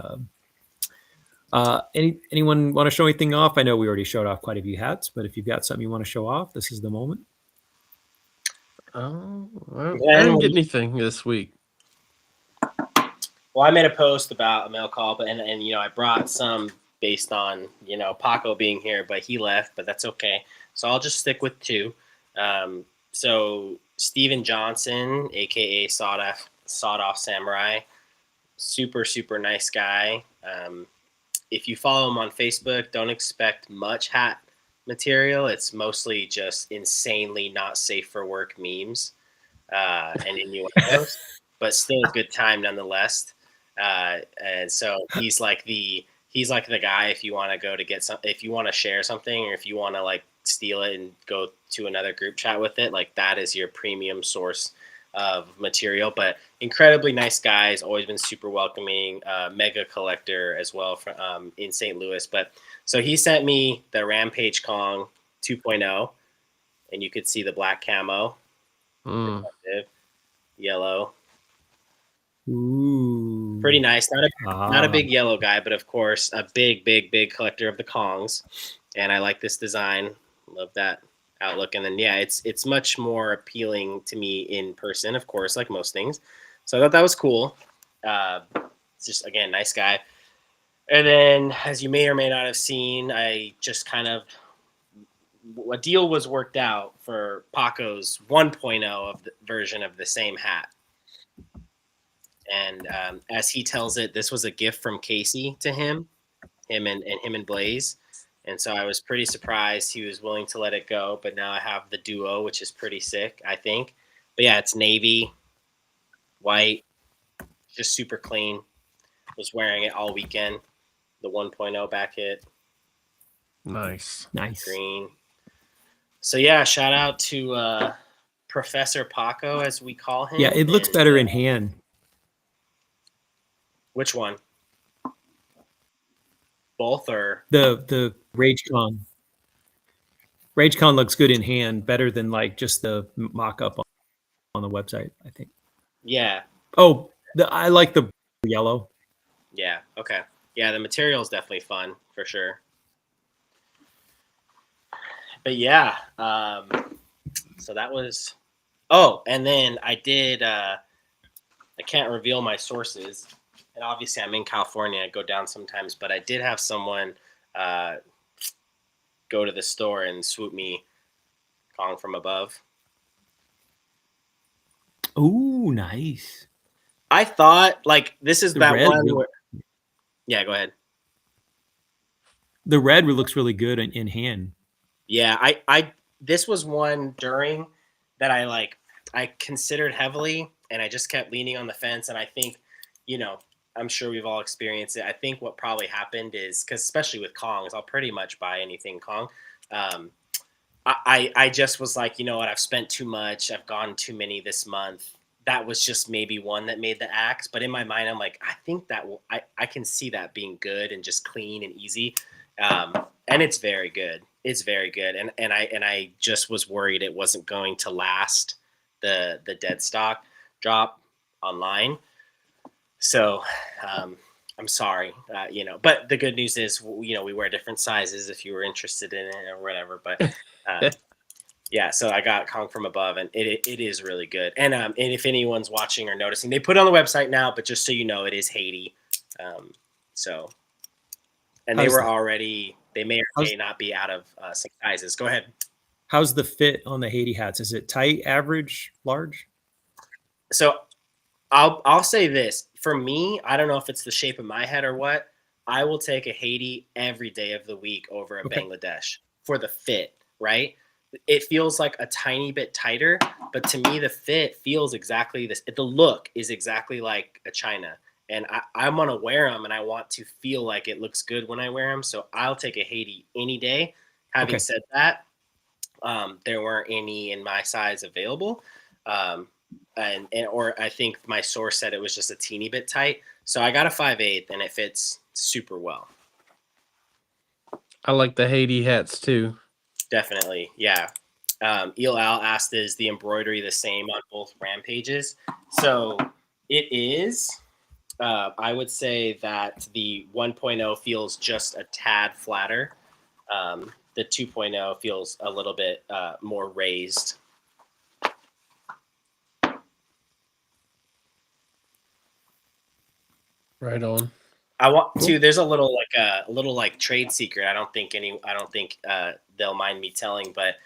Anyone want to show anything off? I know we already showed off quite a few hats, but if you've got something you want to show off, this is the moment. I didn't get anything this week. Well, I made a post about a mail call, but and I brought some based on Paco being here, but he left, but that's okay. So I'll just stick with 2. So Steven Johnson, aka Sawed Off Samurai, super nice guy. If you follow him on Facebook, don't expect much hat material. It's mostly just insanely not safe for work memes and innuendos, but still a good time nonetheless. And so he's like the guy if you want to go to get some, if you want to share something, or if you want to like steal it and go to another group chat with it, like that is your premium source of material. But incredibly nice guys, always been super welcoming, mega collector as well from in St. Louis. But so he sent me the Rampage Kong 2.0, and you could see the black camo, yellow. Ooh, pretty nice. Not a big yellow guy, but of course a big collector of the Kongs. And I like this design. Love that outlook. And then it's much more appealing to me in person, of course, like most things. So I thought that was cool. It's just, again, nice guy. And then, as you may or may not have seen, I just kind of a deal was worked out for Paco's 1.0 of the version of the same hat. And as he tells it, this was a gift from Casey to him him and Blaze. And so I was pretty surprised he was willing to let it go. But now I have the duo, which is pretty sick, I think. But yeah, it's navy, white, just super clean. Was wearing it all weekend. The 1.0 back hit, Nice. green. So yeah, shout out to Professor Paco, as we call him. Yeah, it looks And, better in hand. Which one? Both or The RageCon. RageCon looks good in hand, better than like just the mock-up on the website, I think. yeah, Oh, I like the yellow. yeah, okay. Yeah, the material is definitely fun for sure. But yeah, so that was. Oh, and then I did. I can't reveal my sources, and obviously I'm in California. I go down sometimes, but I did have someone go to the store and swoop me Kong from above. Oh, nice. I thought like this is The that red one. really- Where, yeah, go ahead. The red looks really good in hand. Yeah, I this was one during that I considered heavily, and I just kept leaning on the fence. And I think, I'm sure we've all experienced it. I think what probably happened is because especially with Kongs, I'll pretty much buy anything Kong. I just was like, you know what, I've spent too much. I've gone too many this month. That was just maybe one that made the axe. But in my mind, I'm like, I think that I can see that being good and just clean and easy. And it's very good. It's very good. And I just was worried it wasn't going to last the dead stock drop online. So I'm sorry, but the good news is, we wear different sizes if you were interested in it or whatever. But yeah, so I got Kong from above, and it is really good. And if anyone's watching or noticing, they put it on the website now, but just so you know, it is Haiti. And they were already, they may or may not be out of some sizes. Go ahead. How's the fit on the Haiti hats? Is it tight, average, large? So I'll say this. For me, I don't know if it's the shape of my head or what. I will take a Haiti every day of the week over a Bangladesh for the fit, right? It feels like a tiny bit tighter, but to me, the fit feels exactly this. The look is exactly like a China. And I want to wear them, and I want to feel like it looks good when I wear them. So I'll take a Haiti any day. Having said that, there weren't any in my size available. Or I think my source said it was just a teeny bit tight. So I got a 5/8, and it fits super well. I like the Haiti hats too. Definitely. Yeah. Eel Al asked, is the embroidery the same on both rampages? So it is. I would say that the 1.0 feels just a tad flatter. The 2.0 feels a little bit more raised. Right on. I want to. There's a little trade secret. I don't think they'll mind me telling, but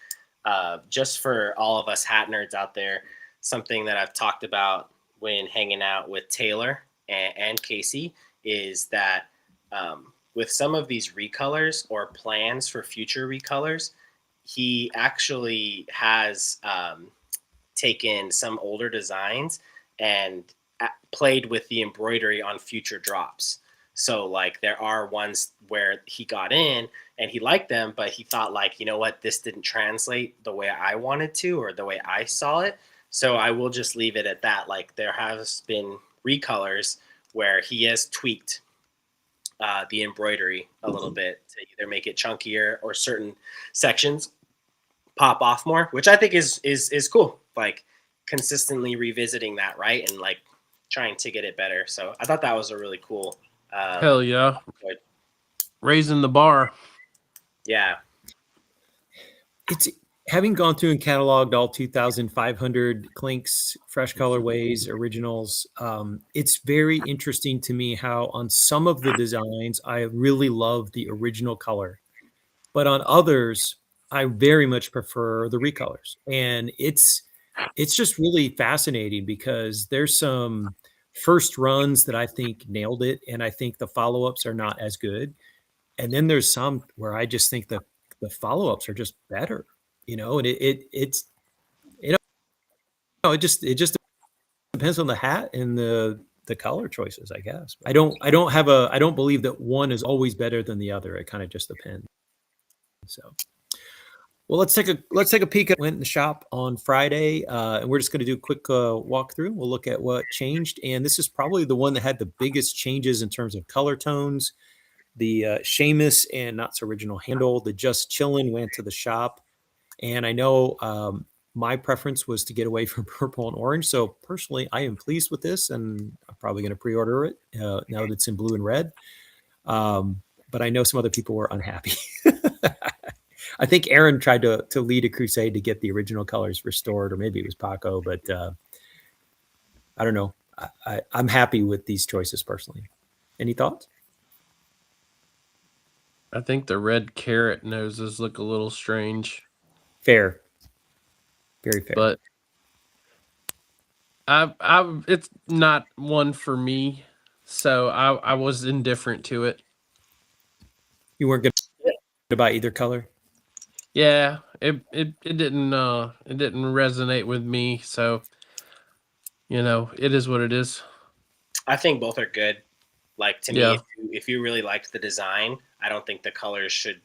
just for all of us hat nerds out there, something that I've talked about when hanging out with Taylor and Casey is that with some of these recolors or plans for future recolors, he actually has taken some older designs and played with the embroidery on future drops. So like there are ones where he got in and he liked them, but he thought like, you know what, this didn't translate the way I wanted to or the way I saw it. So I will just leave it at that. Like there has been recolors where he has tweaked the embroidery a little bit to either make it chunkier or certain sections pop off more, which I think is cool. Like consistently revisiting that, right? And like trying to get it better. So I thought that was a really cool. Hell yeah. Good. Raising the bar. Yeah. It's having gone through and cataloged all 2,500 Clinks, fresh colorways, originals. It's very interesting to me how on some of the designs, I really love the original color, but on others, I very much prefer the recolors. And it's just really fascinating because there's some first runs that I think nailed it. And I think the follow-ups are not as good. And then there's some where I just think the follow-ups are just better, and it's it just depends on the hat and the color choices, I guess. I don't believe that one is always better than the other. It kind of just depends. So, well, let's take a peek at went in the shop on Friday, and we're just going to do a quick walkthrough. We'll look at what changed, and this is probably the one that had the biggest changes in terms of color tones. The Seamus and Knott's Original handle, the Just Chillin' went to the shop, and I know my preference was to get away from purple and orange. So personally, I am pleased with this, and I'm probably going to pre-order it now that it's in blue and red. But I know some other people were unhappy. I think Aaron tried to lead a crusade to get the original colors restored, or maybe it was Paco, but I don't know. I'm happy with these choices personally. Any thoughts? I think the red carrot noses look a little strange. Fair. Very fair. But it's not one for me, so I was indifferent to it. You weren't going to buy either color? Yeah, it didn't resonate with me, so it is what it is. I think both are good. Like, to Yeah. me, if you really liked the design, I don't think the colors should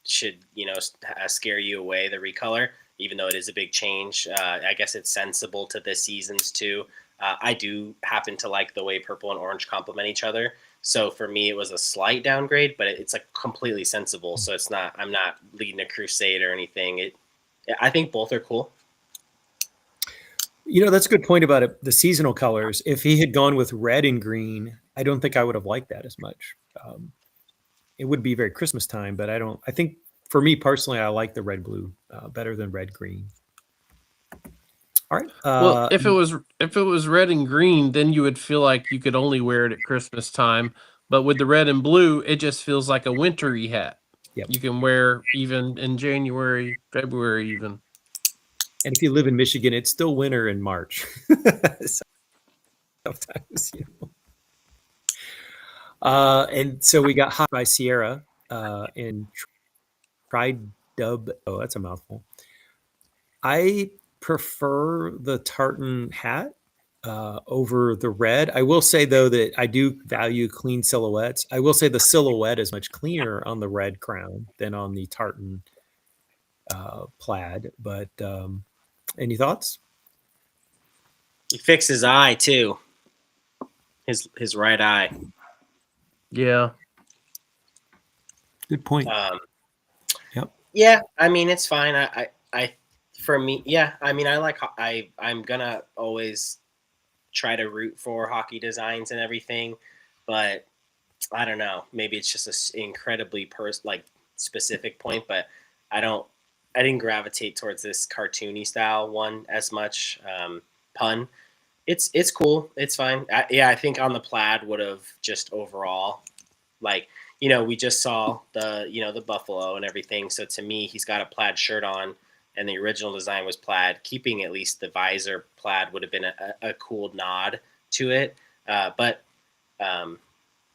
scare you away, the recolor, even though it is a big change. I guess it's sensible to this season's too. I do happen to like the way purple and orange complement each other. So for me, it was a slight downgrade, but it's like completely sensible. So it's not, I'm not leading a crusade or anything. I think both are cool. That's a good point about it. The seasonal colors. If he had gone with red and green, I don't think I would have liked that as much. It would be very Christmas time, but I think for me personally, I like the red blue better than red green. All right. Well, if it was red and green, then you would feel like you could only wear it at Christmas time. But with the red and blue, it just feels like a wintry hat. Yep. You can wear even in January, February, even. And if you live in Michigan, it's still winter in March. Sometimes, and so we got Hot by Sierra and Tri-Dub. Oh, that's a mouthful. I prefer the tartan hat over the red. I will say, though, that I do value clean silhouettes. I will say the silhouette is much cleaner on the red crown than on the tartan plaid. But any thoughts? He fixed his eye too. His right eye. Yeah. Good point. Yep. Yeah, I mean, it's fine. I for me, yeah. I mean, I'm gonna always try to root for hockey designs and everything, but I don't know. Maybe it's just an incredibly specific point, but I didn't gravitate towards this cartoony style one as much. Pun. It's cool. It's fine. I think on the plaid would have just overall, we just saw the buffalo and everything. So to me, he's got a plaid shirt on, and the original design was plaid. Keeping at least the visor plaid would have been a cool nod to it. But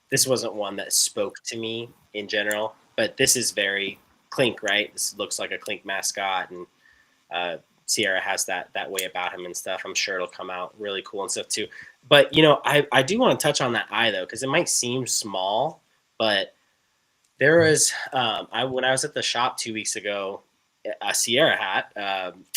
this wasn't one that spoke to me in general. But this is very Clink, right? This looks like a Clink mascot, and Sierra has that way about him and stuff. I'm sure it'll come out really cool and stuff too. But I do want to touch on that eye though, because it might seem small, but there was when I was at the shop 2 weeks ago, a Sierra hat.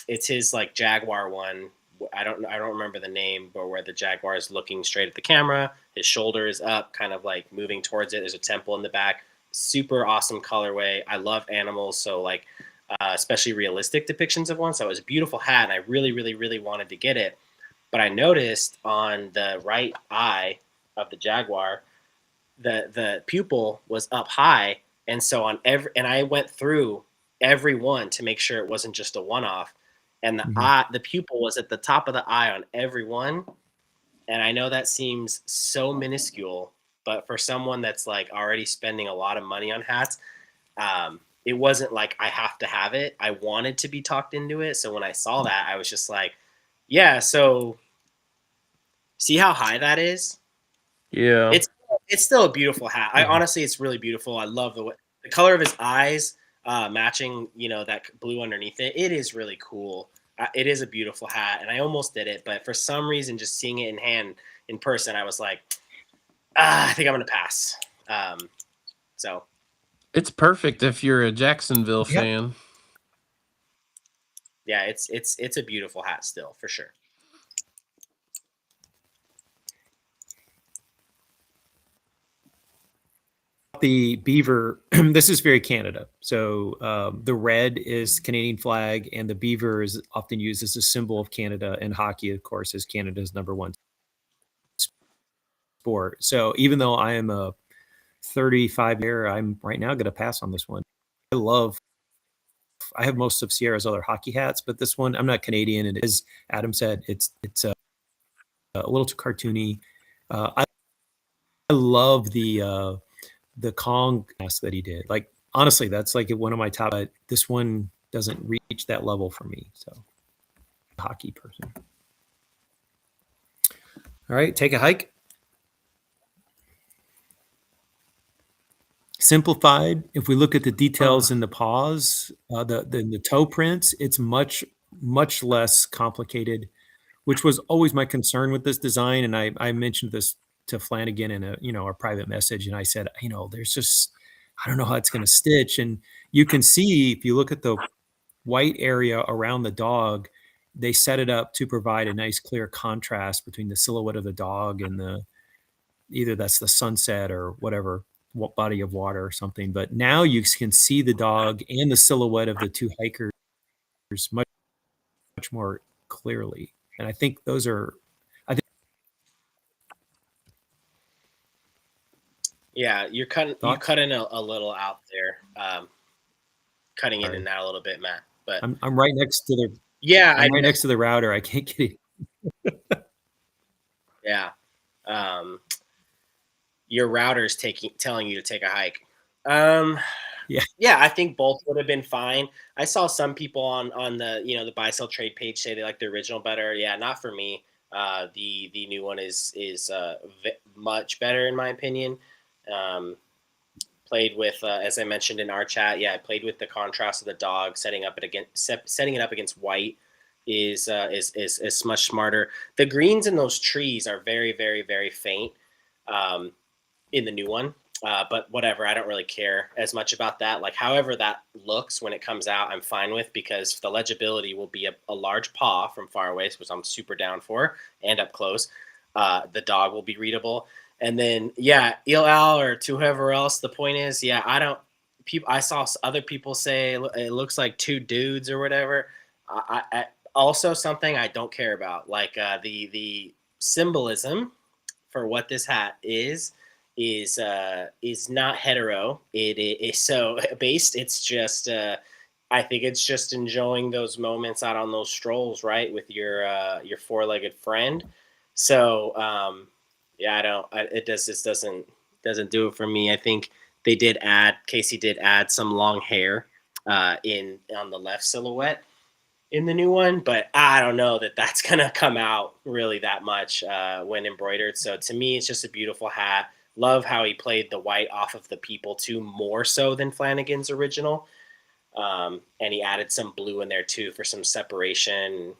It's his Jaguar one. I don't remember the name, but where the Jaguar is looking straight at the camera, his shoulder is up, kind of moving towards it. There's a temple in the back. Super awesome colorway. I love animals, so especially realistic depictions of one. So it was a beautiful hat, and I really, really, really wanted to get it. But I noticed on the right eye of the Jaguar, the pupil was up high, and so and I went through every one to make sure it wasn't just a one-off. And the pupil was at the top of the eye on every one. And I know that seems so minuscule, but for someone that's already spending a lot of money on hats, it wasn't I have to have it. I wanted to be talked into it. So when I saw that, I was just yeah, so see how high that is? Yeah. It's it's still a beautiful hat. I honestly, it's really beautiful. I love the color of his eyes, matching, that blue underneath it. It is really cool. It is a beautiful hat, and I almost did it, but for some reason, just seeing it in person, I was like, I think I'm gonna pass. So It's perfect if you're a Jacksonville Yep. fan. yeah, it's a beautiful hat still for sure. The beaver, this is very Canada. So the red is Canadian flag, and the beaver is often used as a symbol of Canada, and hockey, of course, is Canada's number one sport. So even though I am a 35-year, I'm right now going to pass on this one. I have most of Sierra's other hockey hats, but this one, I'm not Canadian, and as Adam said, it's a little too cartoony. I love the Kong mask that he did. Like, honestly, that's like one of my top. But this one doesn't reach that level for me. So, hockey person. All right, take a hike. Simplified. If we look at the details in the paws, the toe prints, it's much less complicated, which was always my concern with this design. And I mentioned this to Flanagan in a private message, and I said, there's just, I don't know how it's going to stitch. And you can see if you look at the white area around the dog, they set it up to provide a nice clear contrast between the silhouette of the dog and either that's the sunset or whatever body of water or something. But now you can see the dog and the silhouette of the two hikers much more clearly. And I think those are, yeah, you cut in a little out there, cutting in and out a little bit, Matt. But I'm right next to the right next to the router. I can't get it. Yeah, your router's telling you to take a hike. Yeah, I think both would have been fine. I saw some people on the the buy sell trade page say they like the original better. Yeah, not for me. The new one is much better in my opinion. Played with, as I mentioned in our chat, I played with the contrast of the dog, setting it up against white is much smarter. The greens in those trees are very, very, very faint in the new one, but whatever, I don't really care as much about that. Like, however that looks when it comes out, I'm fine with, because the legibility will be a large paw from far away, which I'm super down for, and up close. The dog will be readable. And then, Il Al or to whoever else, the point is, I saw other people say it looks like two dudes or whatever. I also something I don't care about, like the symbolism for what this hat is not hetero. It is so based. It's just, I think it's just enjoying those moments out on those strolls, right, with your four-legged friend. So, it doesn't do it for me. I think Casey did add some long hair on the left silhouette in the new one, but I don't know that that's gonna come out really that much when embroidered. So to me, it's just a beautiful hat. Love how he played the white off of the people too, more so than Flanagan's original, and he added some blue in there too for some separation,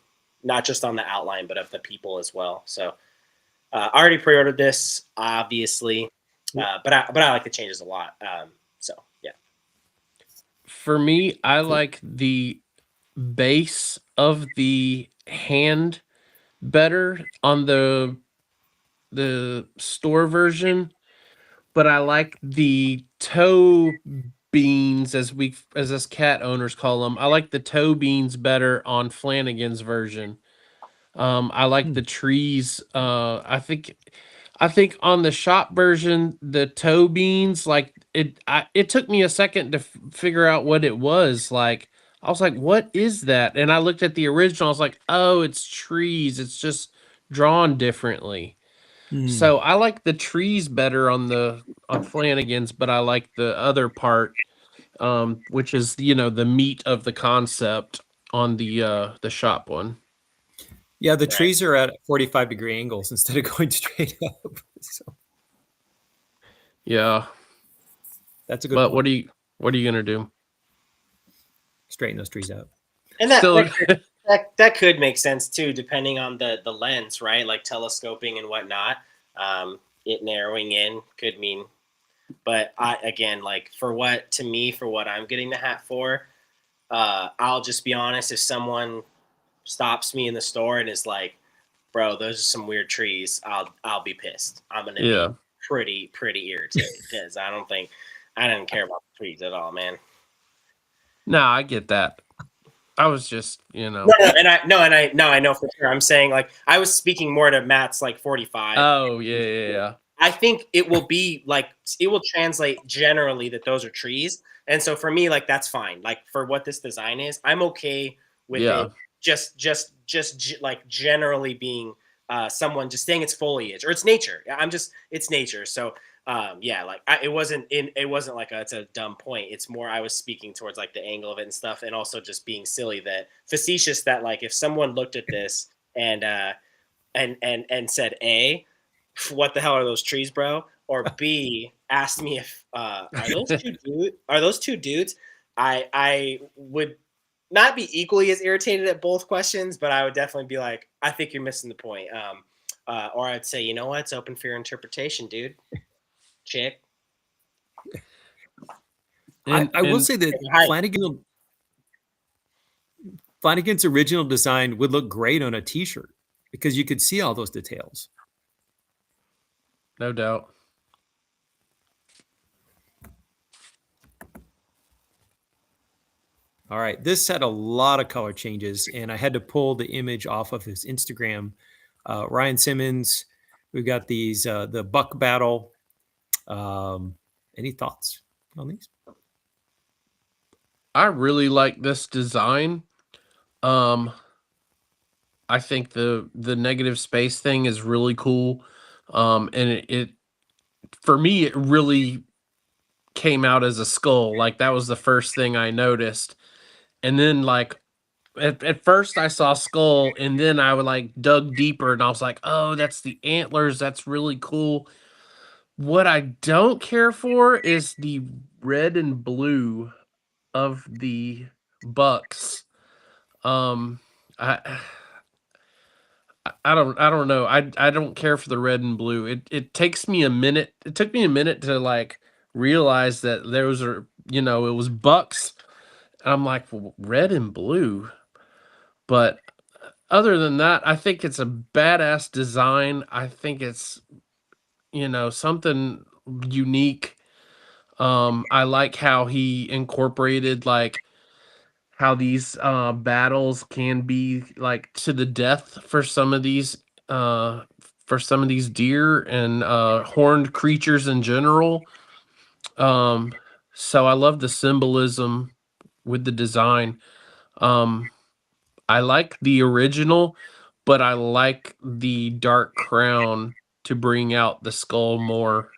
not just on the outline but of the people as well. So. I already pre-ordered this, obviously, but I like the changes a lot. So yeah. For me, I like the base of the hand better on the store version, but I like the toe beans, as us cat owners call them. I like the toe beans better on Flanagan's version. I like the trees. I think on the shop version, the toe beans, like it took me a second to figure out what it was. Like, I was like, what is that? And I looked at the original. I was like, oh, it's trees. It's just drawn differently. So I like the trees better on Flanagan's, but I like the other part, which is, the meat of the concept on the shop one. Yeah, the trees are at 45-degree angles instead of going straight up. So. Yeah. That's a good But point. what are you gonna do? Straighten those trees out. And that, Still, that could make sense too, depending on the lens, right? Like telescoping and whatnot. It narrowing in could mean, but I again, like for what I'm getting the hat for, I'll just be honest. If someone stops me in the store and is like, "Bro, those are some weird trees," I'll be pissed. I'm gonna yeah. be pretty irritated because I didn't care about the trees at all, man. No, I get that. I was just, No, I know for sure. I'm saying like I was speaking more to Matt's like 45. Oh, yeah. I think it will be like it will translate generally that those are trees, and so for me, like that's fine. Like for what this design is, I'm okay with Yeah. it. Like generally being someone just saying it's foliage or it's nature. It's nature. So yeah, like it wasn't like it's a dumb point. It's more I was speaking towards like the angle of it and stuff, and also just being silly that facetious that like if someone looked at this and said A, what the hell are those trees, bro? Or B, asked me if are those two dudes? I would not be equally as irritated at both questions, but I would definitely be like, I think you're missing the point. Or I'd say, you know what? It's open for your interpretation, dude. Chick. I will say that Hi. Flanagan's original design would look great on a T-shirt because you could see all those details. No doubt. All right, this had a lot of color changes, and I had to pull the image off of his Instagram. Ryan Simmons, we've got these the Buck Battle. Any thoughts on these? I really like this design. I think the negative space thing is really cool. And it for me it really came out as a skull. Like that was the first thing I noticed. And then like at first I saw skull and then I would like dug deeper and I was like, "Oh, that's the antlers. That's really cool." What I don't care for is the red and blue of the bucks. Um I I don't know. I don't care for the red and blue. It takes me a minute. It took me a minute to like realize that those are, it was bucks. And I'm like, well, red and blue. But other than that, I think it's a badass design. I think it's, something unique. I like how he incorporated like how these battles can be like to the death uh for some of these deer and horned creatures in general. So I love the symbolism with the design. um I like the original, but I like the dark crown to bring out the skull more.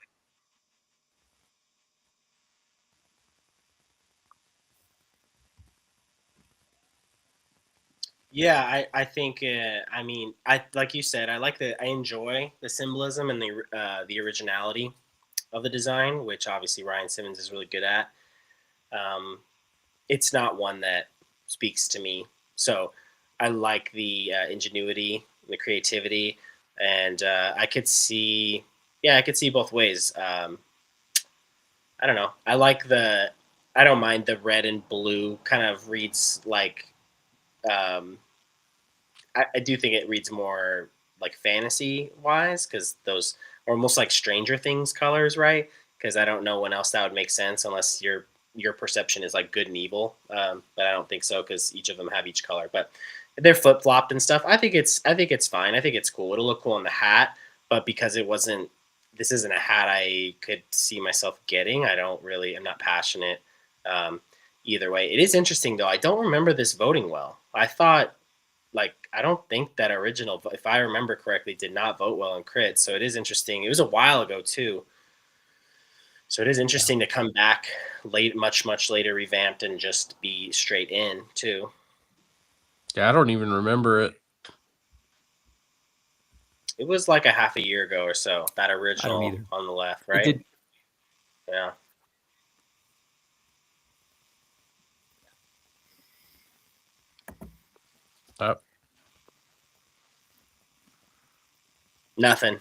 Yeah, I think I mean I like you said I enjoy the symbolism and the originality of the design, which obviously Ryan Simmons is really good at. Um, it's not one that speaks to me, so I like the ingenuity, the creativity, and I could see both ways. I don't know. I don't mind the red and blue. Kind of reads like um, I do think it reads more like fantasy wise because those are almost like Stranger Things colors, right? Because I don't know when else that would make sense unless your perception is like good and evil. But I don't think so because each of them have each color. But they're flip flopped and stuff. I think it's fine. I think it's cool. It'll look cool in the hat, but because this isn't a hat I could see myself getting. I'm not passionate. Um, Either way, it is interesting though. I don't remember this voting well. I don't think that original, if I remember correctly, did not vote well in crit. So it is interesting. It was a while ago too. So it is interesting to come back late, much later, revamped, and just be straight in too. Yeah, I don't even remember it. It was like a half a year ago or so. That I don't original either. on the left, It right? did. Yeah. Nothing.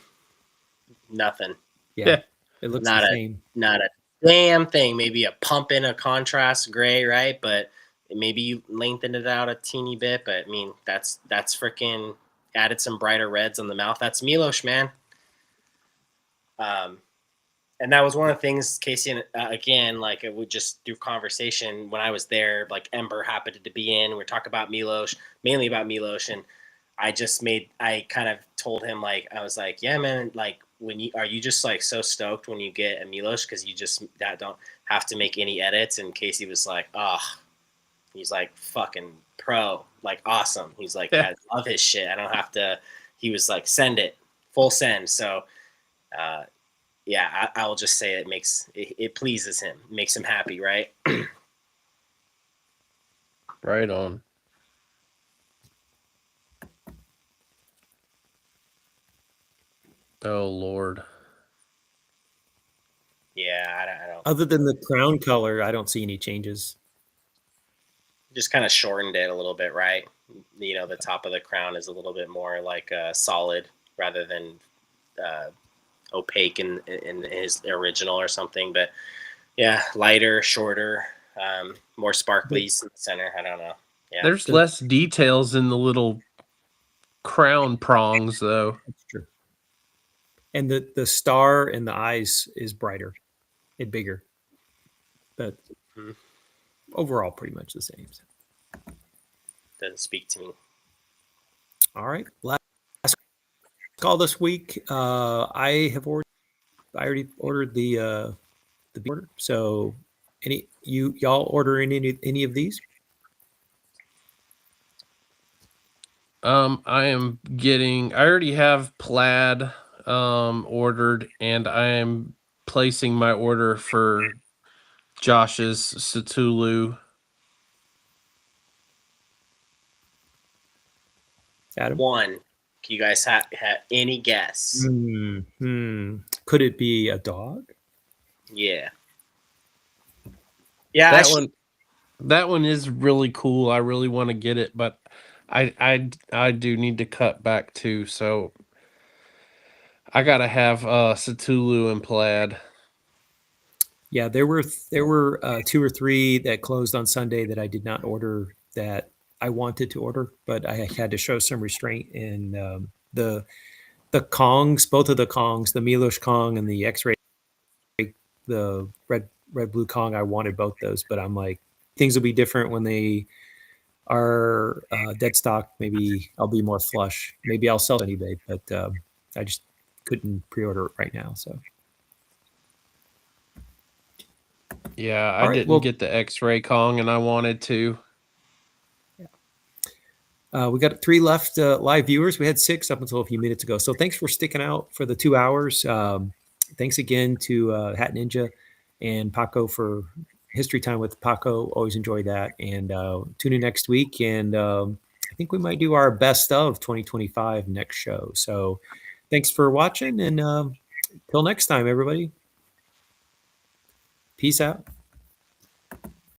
Nothing. Yeah, it looks Not the a same. not a damn thing. Maybe a pump in a contrast gray, right? But maybe you lengthened it out a teeny bit. But I mean, that's freaking added some brighter reds on the mouth. That's Milos, man. And that was one of the things Casey and again, like it would just through conversation when I was there, like Ember happened to be in. We are talking about Milos, mainly about Milos, and I kind of told him like I was like, yeah, man, like are you just like so stoked when you get a Milos because you just that don't have to make any edits? And Casey was like, oh, he's like fucking pro, like awesome. He's like, I love his shit. I don't have to. He was like, send it, full send. So. Yeah, I will just say it pleases him, makes him happy, right? Right on. Oh Lord. Yeah, I don't. Other than the crown color, I don't see any changes. Just kind of shortened it a little bit, right? You know, the top of the crown is a little bit more like solid rather than opaque in his original or something. But yeah, lighter, shorter, more sparklies in the center. I don't know. Yeah, There's less details in the little crown prongs, though. That's true. And the star in the eyes is brighter and bigger, but overall pretty much the same. doesn't speak to me. All right, last call this week. I already ordered the order. So y'all order any of these? I already have plaid ordered, and I am placing my order for Josh's Cthulhu. Adam? One. Do you guys have any guess? Could it be a dog? Yeah. Yeah. That one is really cool. I really want to get it, but I do need to cut back too, so I gotta have Cthulhu and plaid. Yeah, there were 2 or 3 that closed on Sunday that I did not order that I wanted to order, but I had to show some restraint. And the Kongs, both of the Kongs, the Milos Kong and the X-ray, the red blue Kong, I wanted both those, but I'm like, things will be different when they are dead stock. Maybe I'll be more flush. Maybe I'll sell it on eBay, but I just couldn't pre-order it right now. So yeah, I didn't get the X-ray Kong, and I wanted to. We got 3 left live viewers. We had 6 up until a few minutes ago. So thanks for sticking out for the 2 hours. Thanks again to Hat Ninja and Paco for history time with Paco. Always enjoy that. And tune in next week. And I think we might do our best of 2025 next show. So thanks for watching. And till next time, everybody. Peace out.